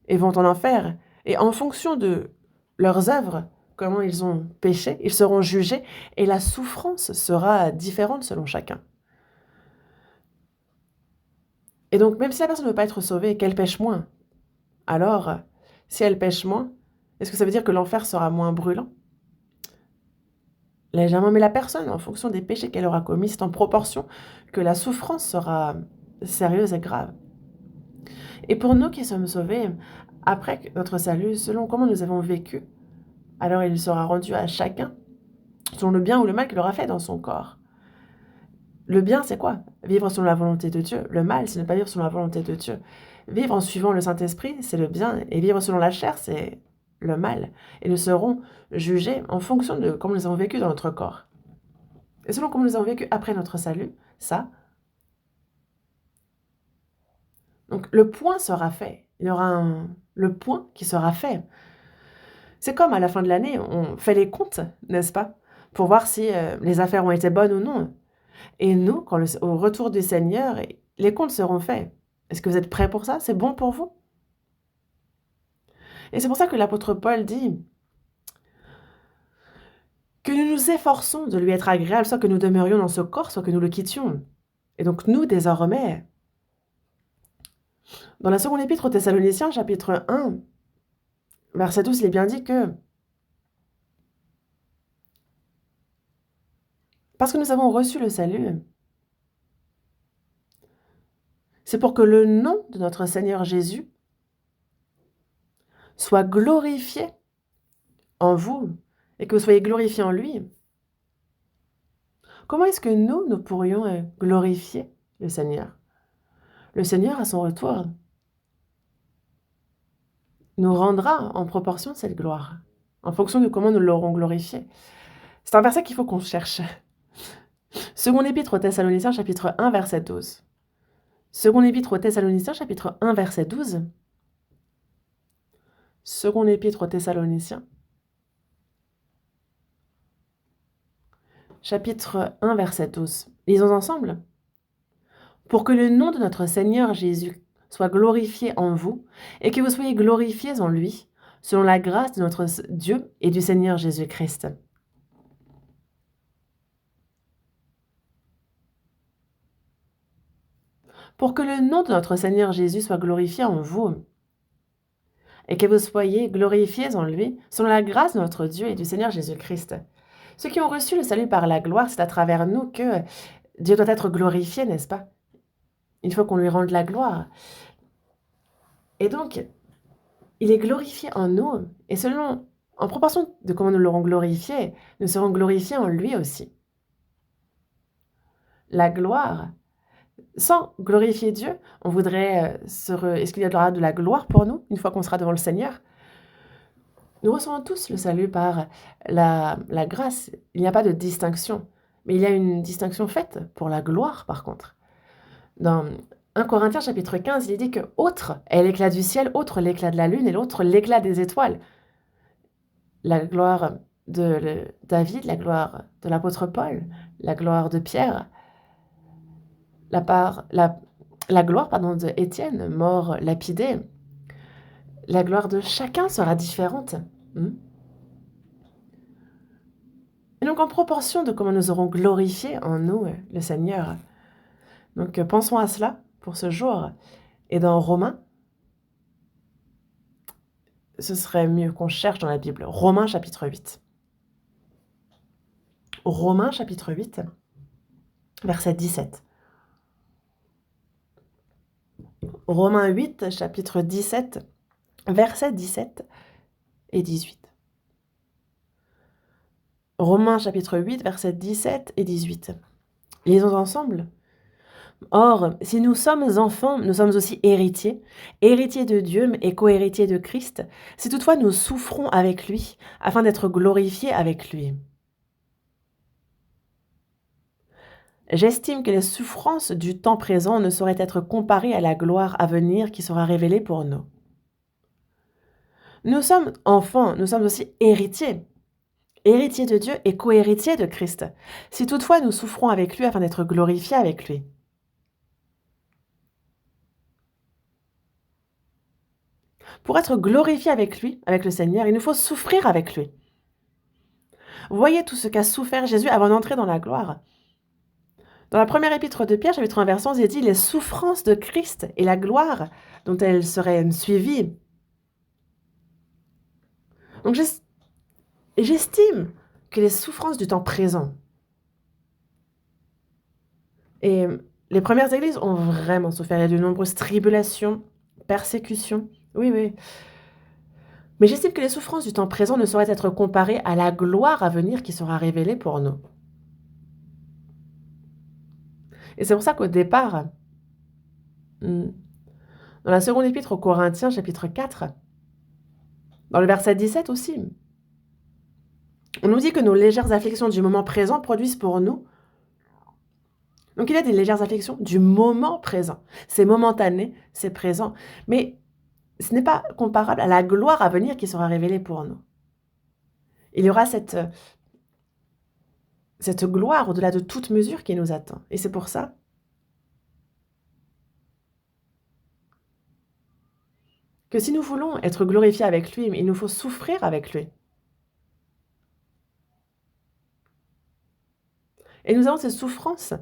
et vont en enfer. Et en fonction de leurs œuvres, comment ils ont péché, ils seront jugés et la souffrance sera différente selon chacun. Et donc, même si la personne ne veut pas être sauvée, qu'elle pêche moins, alors, si elle pêche moins, est-ce que ça veut dire que l'enfer sera moins brûlant? Légèrement, mais la personne, en fonction des péchés qu'elle aura commis, c'est en proportion que la souffrance sera sérieuse et grave. Et pour nous qui sommes sauvés, après notre salut, selon comment nous avons vécu, alors il sera rendu à chacun selon le bien ou le mal qu'il aura fait dans son corps. Le bien, c'est quoi? Vivre selon la volonté de Dieu. Le mal, c'est ne pas vivre selon la volonté de Dieu. Vivre en suivant le Saint-Esprit, c'est le bien. Et vivre selon la chair, c'est le mal. Et nous serons jugés en fonction de comment nous avons vécu dans notre corps. Et selon comment nous avons vécu après notre salut, ça. Donc le point sera fait. Il y aura le point qui sera fait. C'est comme à la fin de l'année, on fait les comptes, n'est-ce pas? Pour voir si les affaires ont été bonnes ou non. Et nous, au retour du Seigneur, les comptes seront faits. Est-ce que vous êtes prêts pour ça? C'est bon pour vous? Et c'est pour ça que l'apôtre Paul dit que nous nous efforçons de lui être agréable, soit que nous demeurions dans ce corps, soit que nous le quittions. Et donc nous, désormais, dans la seconde épître aux Thessaloniciens, chapitre 1, verset 12, il est bien dit que parce que nous avons reçu le salut, c'est pour que le nom de notre Seigneur Jésus soit glorifié en vous et que vous soyez glorifiés en lui. Comment est-ce que nous pourrions glorifier le Seigneur? Le Seigneur, à son retour, nous rendra en proportion cette gloire, en fonction de comment nous l'aurons glorifié. C'est un verset qu'il faut qu'on cherche. Seconde épître aux Thessaloniciens, chapitre 1, verset 12. Seconde épître aux Thessaloniciens, chapitre 1, verset 12. Seconde épître aux Thessaloniciens, chapitre 1, verset 12. Lisons ensemble. Pour que le nom de notre Seigneur Jésus soit glorifié en vous, et que vous soyez glorifiés en lui, selon la grâce de notre Dieu et du Seigneur Jésus-Christ. Pour que le nom de notre Seigneur Jésus soit glorifié en vous, et que vous soyez glorifiés en lui, selon la grâce de notre Dieu et du Seigneur Jésus-Christ. Ceux qui ont reçu le salut par la gloire, c'est à travers nous que Dieu doit être glorifié, n'est-ce pas? Il faut qu'on lui rende la gloire. Et donc, il est glorifié en nous, et en proportion de comment nous l'aurons glorifié, nous serons glorifiés en lui aussi. La gloire, sans glorifier Dieu, on voudrait est-ce qu'il y aura de la gloire pour nous une fois qu'on sera devant le Seigneur? Nous recevons tous le salut par la grâce. Il n'y a pas de distinction. Mais il y a une distinction faite pour la gloire, par contre. Dans 1 Corinthiens chapitre 15, il est dit que autre est l'éclat du ciel, autre l'éclat de la lune et l'autre l'éclat des étoiles. La gloire de David, la gloire de l'apôtre Paul, la gloire de Pierre, la gloire de Étienne, mort lapidé. La gloire de chacun sera différente. Et donc, en proportion de comment nous aurons glorifié en nous le Seigneur. Donc, pensons à cela pour ce jour. Et dans Romains, ce serait mieux qu'on cherche dans la Bible. Romains chapitre 8. Romains chapitre 8, verset 17. Romains 8, chapitre 17, versets 17 et 18. Romains chapitre 8, versets 17 et 18. Lisons ensemble. Or, si nous sommes enfants, nous sommes aussi héritiers, héritiers de Dieu et co-héritiers de Christ, si toutefois nous souffrons avec lui, afin d'être glorifiés avec lui. J'estime que les souffrances du temps présent ne sauraient être comparées à la gloire à venir qui sera révélée pour nous. Nous sommes enfants, nous sommes aussi héritiers. Héritiers de Dieu et co-héritiers de Christ, si toutefois nous souffrons avec lui afin d'être glorifiés avec lui. Pour être glorifié avec lui, avec le Seigneur, il nous faut souffrir avec lui. Voyez tout ce qu'a souffert Jésus avant d'entrer dans la gloire. Dans la première épître de Pierre, chapitre 1, verset 11, il est dit « Les souffrances de Christ et la gloire dont elles seraient suivies. » Donc j'estime que les souffrances du temps présent, et les premières églises ont vraiment souffert. Il y a de nombreuses tribulations, persécutions. Oui. Mais j'estime que les souffrances du temps présent ne sauraient être comparées à la gloire à venir qui sera révélée pour nous. Et c'est pour ça qu'au départ, dans la seconde épître aux Corinthiens, chapitre 4, dans le verset 17 aussi, on nous dit que nos légères afflictions du moment présent produisent pour nous. Donc il y a des légères afflictions du moment présent. C'est momentané, c'est présent. Mais ce n'est pas comparable à la gloire à venir qui sera révélée pour nous. Il y aura cette gloire au-delà de toute mesure qui nous attend. Et c'est pour ça que si nous voulons être glorifiés avec lui, il nous faut souffrir avec lui. Et nous avons ces souffrances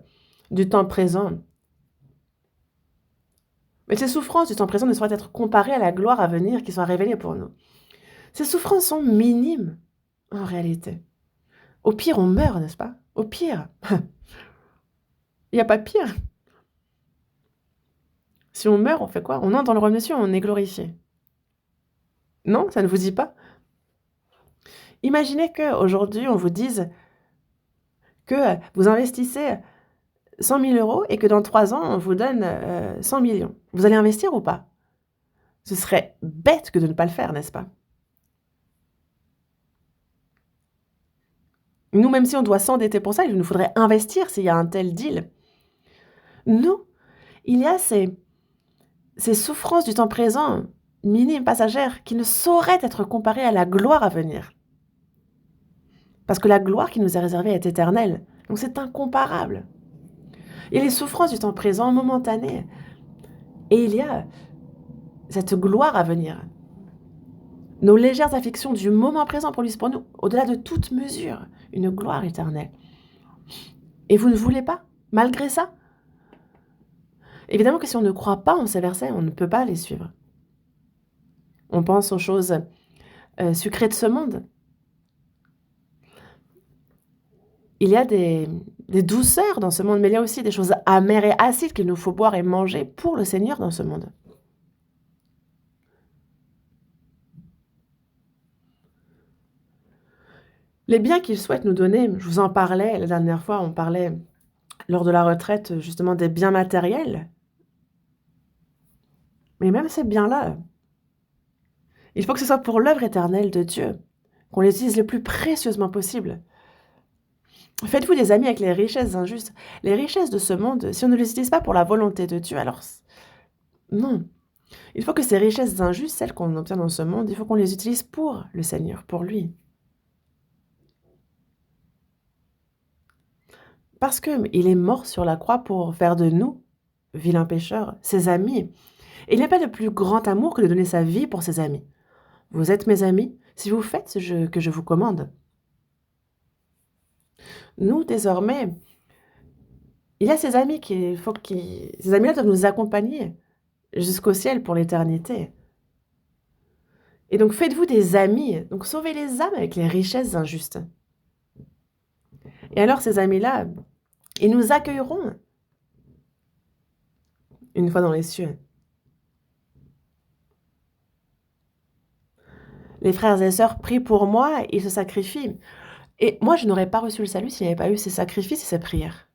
du temps présent. Mais ces souffrances du temps présent ne sauraient être comparées à la gloire à venir qui sera révélée pour nous. Ces souffrances sont minimes, en réalité. Au pire, on meurt, n'est-ce pas? Au pire. Il n'y a pas de pire. Si on meurt, on fait quoi? On entre dans le royaume des cieux, on est glorifié. Non, ça ne vous dit pas? Imaginez qu'aujourd'hui, on vous dise que vous investissez 100 000 euros et que dans 3 ans, on vous donne 100 millions. Vous allez investir ou pas? Ce serait bête que de ne pas le faire, n'est-ce pas? Nous, même si on doit s'endetter pour ça, il nous faudrait investir s'il y a un tel deal. Nous, il y a ces souffrances du temps présent, minimes, passagères, qui ne sauraient être comparées à la gloire à venir. Parce que la gloire qui nous est réservée est éternelle. Donc c'est incomparable. Il y a les souffrances du temps présent, momentanées. Et il y a cette gloire à venir. Nos légères afflictions du moment présent produisent pour nous, au-delà de toute mesure, une gloire éternelle. Et vous ne voulez pas, malgré ça? Évidemment que si on ne croit pas en ces versets, on ne peut pas les suivre. On pense aux choses sucrées de ce monde. Il y a des des douceurs dans ce monde, mais il y a aussi des choses amères et acides qu'il nous faut boire et manger pour le Seigneur dans ce monde. Les biens qu'il souhaite nous donner, je vous en parlais la dernière fois, on parlait lors de la retraite justement des biens matériels. Mais même ces biens-là, il faut que ce soit pour l'œuvre éternelle de Dieu, qu'on les utilise le plus précieusement possible. Faites-vous des amis avec les richesses injustes. Les richesses de ce monde, si on ne les utilise pas pour la volonté de Dieu, alors non. Il faut que ces richesses injustes, celles qu'on obtient dans ce monde, il faut qu'on les utilise pour le Seigneur, pour lui. Parce qu'il est mort sur la croix pour faire de nous, vilains pécheurs, ses amis. Et il n'y a pas de plus grand amour que de donner sa vie pour ses amis. Vous êtes mes amis si vous faites ce que je vous commande. Nous, désormais, il y a ces amis ces amis-là doivent nous accompagner jusqu'au ciel pour l'éternité. Et donc, faites-vous des amis. Donc, sauvez les âmes avec les richesses injustes. Et alors, ces amis-là, ils nous accueilleront une fois dans les cieux. Les frères et sœurs prient pour moi, ils se sacrifient. Et moi, je n'aurais pas reçu le salut s'il n'y avait pas eu ces sacrifices et ces prières.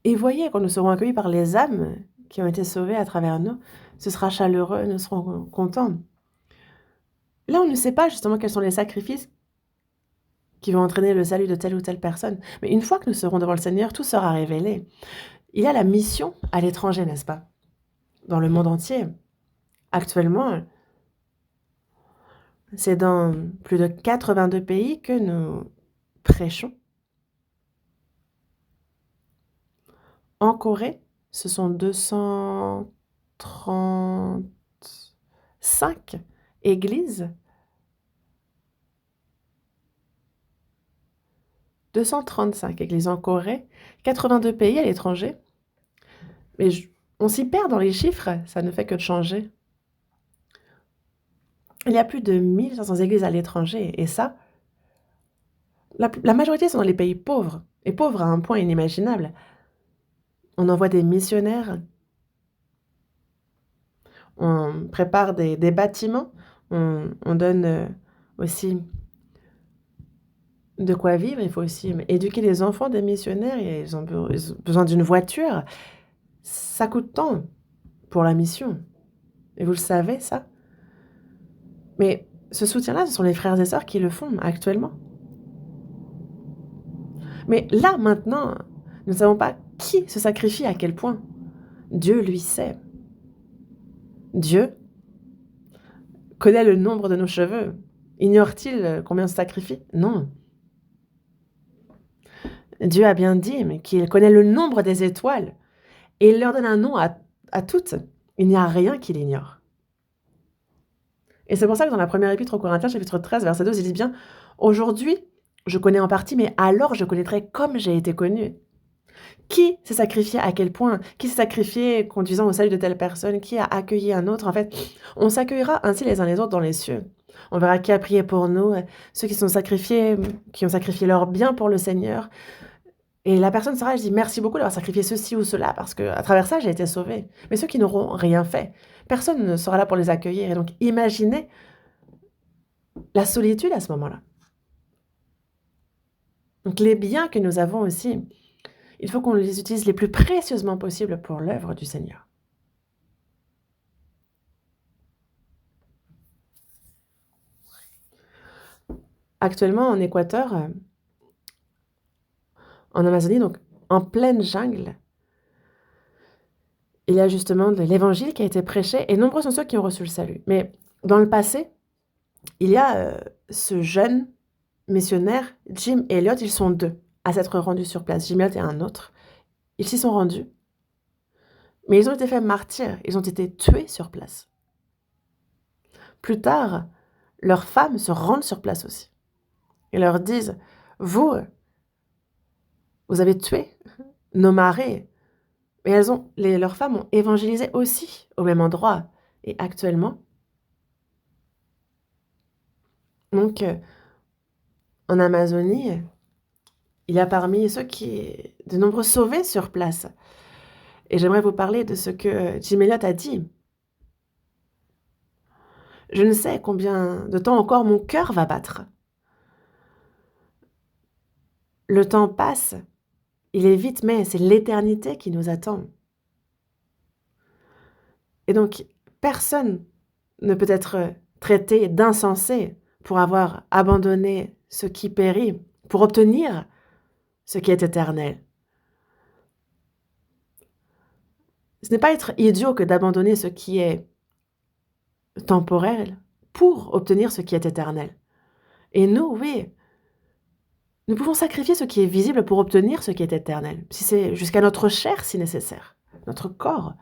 Et voyez, quand nous serons accueillis par les âmes qui ont été sauvées à travers nous, ce sera chaleureux, nous serons contents. Là, on ne sait pas justement quels sont les sacrifices qui vont entraîner le salut de telle ou telle personne. Mais une fois que nous serons devant le Seigneur, tout sera révélé. Il y a la mission à l'étranger, n'est-ce pas? Dans le monde entier. Actuellement, c'est dans plus de 82 pays que nous prêchons. En Corée, ce sont 235 églises. 235 églises en Corée, 82 pays à l'étranger. Mais on s'y perd dans les chiffres, ça ne fait que de changer. Il y a plus de 1500 églises à l'étranger, et ça, la majorité sont dans les pays pauvres, et pauvres à un point inimaginable. On envoie des missionnaires, on prépare des bâtiments, on donne aussi de quoi vivre, il faut aussi éduquer les enfants des missionnaires, et ils ont besoin d'une voiture. Ça coûte tant pour la mission. Et vous le savez, ça? Mais ce soutien-là, ce sont les frères et sœurs qui le font actuellement. Mais là, maintenant, nous ne savons pas qui se sacrifie à quel point. Dieu, lui, sait. Dieu connaît le nombre de nos cheveux. Ignore-t-il combien on se sacrifie? Non. Dieu a bien dit mais qu'il connaît le nombre des étoiles et il leur donne un nom à toutes. Il n'y a rien qu'il ignore. Et c'est pour ça que dans la première épître aux Corinthiens, chapitre 13, verset 12, il dit bien « Aujourd'hui, je connais en partie, mais alors je connaîtrai comme j'ai été connu. » Qui s'est sacrifié à quel point? Qui s'est sacrifié conduisant au salut de telle personne? Qui a accueilli un autre? En fait, on s'accueillera ainsi les uns les autres dans les cieux. On verra qui a prié pour nous, ceux qui ont sacrifié leur bien pour le Seigneur. Et la personne sera, je dis merci beaucoup d'avoir sacrifié ceci ou cela, parce qu'à travers ça, j'ai été sauvée. Mais ceux qui n'auront rien fait, personne ne sera là pour les accueillir. Et donc, imaginez la solitude à ce moment-là. Donc, les biens que nous avons aussi, il faut qu'on les utilise les plus précieusement possible pour l'œuvre du Seigneur. Actuellement, en Équateur, en Amazonie, donc en pleine jungle, il y a justement de l'évangile qui a été prêché et nombreux sont ceux qui ont reçu le salut. Mais dans le passé, il y a ce jeune missionnaire, Jim Elliot, ils sont deux à s'être rendus sur place, Jim Elliot et un autre. Ils s'y sont rendus, mais ils ont été faits martyrs, ils ont été tués sur place. Plus tard, leurs femmes se rendent sur place aussi et leur disent « Vous avez tué nos maris ». Mais leurs femmes ont évangélisé aussi au même endroit. Et actuellement, donc, en Amazonie, il y a parmi ceux qui de nombreux sauvés sur place. Et j'aimerais vous parler de ce que Jim Elliot a dit. Je ne sais combien de temps encore mon cœur va battre. Le temps passe, il est vite, mais c'est l'éternité qui nous attend. Et donc, personne ne peut être traité d'insensé pour avoir abandonné ce qui périt, pour obtenir ce qui est éternel. Ce n'est pas être idiot que d'abandonner ce qui est temporel pour obtenir ce qui est éternel. Et nous, oui, nous pouvons sacrifier ce qui est visible pour obtenir ce qui est éternel, si c'est jusqu'à notre chair si nécessaire, notre corps.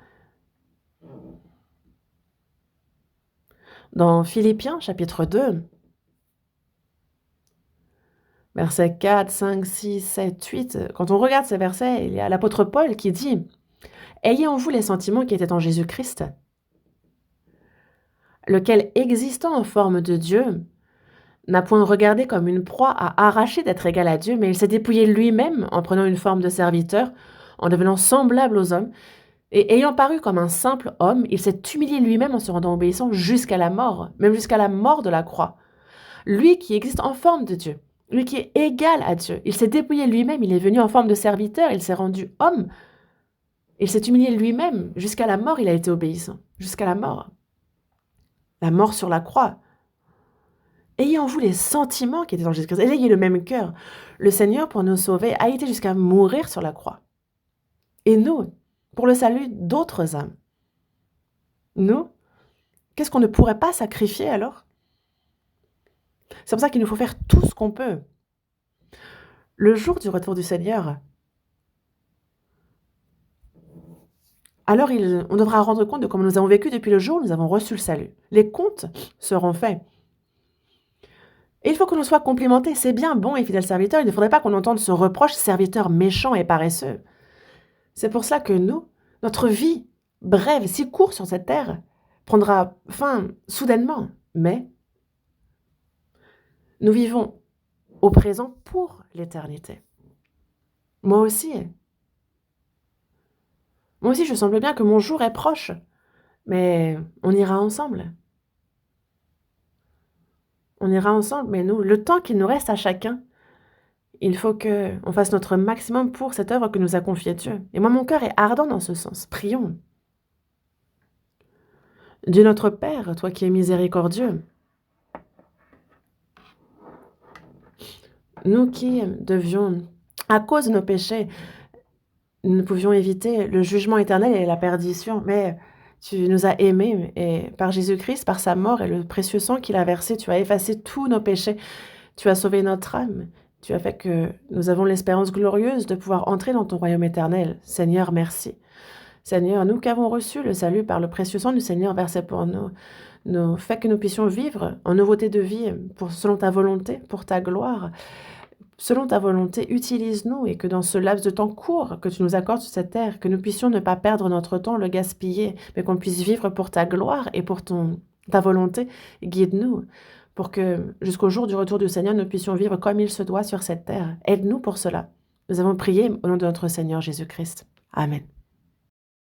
Dans Philippiens chapitre 2, versets 4, 5, 6, 7, 8, quand on regarde ces versets, il y a l'apôtre Paul qui dit « Ayez en vous les sentiments qui étaient en Jésus-Christ, lequel, existant en forme de Dieu, n'a point regardé comme une proie à arracher d'être égal à Dieu, mais il s'est dépouillé lui-même en prenant une forme de serviteur, en devenant semblable aux hommes, et ayant paru comme un simple homme, il s'est humilié lui-même en se rendant obéissant jusqu'à la mort, même jusqu'à la mort de la croix. Lui qui existe en forme de Dieu, lui qui est égal à Dieu, il s'est dépouillé lui-même, il est venu en forme de serviteur, il s'est rendu homme, il s'est humilié lui-même, jusqu'à la mort il a été obéissant, jusqu'à la mort sur la croix. Ayez en vous les sentiments qui étaient en Jésus-Christ, ayez le même cœur. Le Seigneur, pour nous sauver, a été jusqu'à mourir sur la croix. Et nous, pour le salut d'autres âmes, nous, qu'est-ce qu'on ne pourrait pas sacrifier alors? C'est pour ça qu'il nous faut faire tout ce qu'on peut. Le jour du retour du Seigneur, alors on devra rendre compte de comment nous avons vécu depuis le jour où nous avons reçu le salut. Les comptes seront faits. Et il faut que l'on soit complimenté. C'est bien, bon et fidèle serviteur. Il ne faudrait pas qu'on entende ce reproche, serviteur méchant et paresseux. C'est pour cela que nous, notre vie, brève, si courte sur cette terre, prendra fin soudainement. Mais nous vivons au présent pour l'éternité. Moi aussi, je semble bien que mon jour est proche. Mais on ira ensemble. On ira ensemble, mais nous, le temps qu'il nous reste à chacun, il faut qu'on fasse notre maximum pour cette œuvre que nous a confiée Dieu. Et moi, mon cœur est ardent dans ce sens. Prions. Dieu notre Père, toi qui es miséricordieux, nous qui devions, à cause de nos péchés, nous pouvions éviter le jugement éternel et la perdition, mais tu nous as aimés et par Jésus-Christ, par sa mort et le précieux sang qu'il a versé, tu as effacé tous nos péchés, tu as sauvé notre âme, tu as fait que nous avons l'espérance glorieuse de pouvoir entrer dans ton royaume éternel. Seigneur, merci. Seigneur, nous qui avons reçu le salut par le précieux sang du Seigneur versé pour nous fait que nous puissions vivre en nouveauté de vie selon ta volonté, pour ta gloire. Selon ta volonté, utilise-nous et que dans ce laps de temps court que tu nous accordes sur cette terre, que nous puissions ne pas perdre notre temps, le gaspiller, mais qu'on puisse vivre pour ta gloire et pour ta volonté. Guide-nous pour que jusqu'au jour du retour du Seigneur, nous puissions vivre comme il se doit sur cette terre. Aide-nous pour cela. Nous avons prié au nom de notre Seigneur Jésus-Christ. Amen.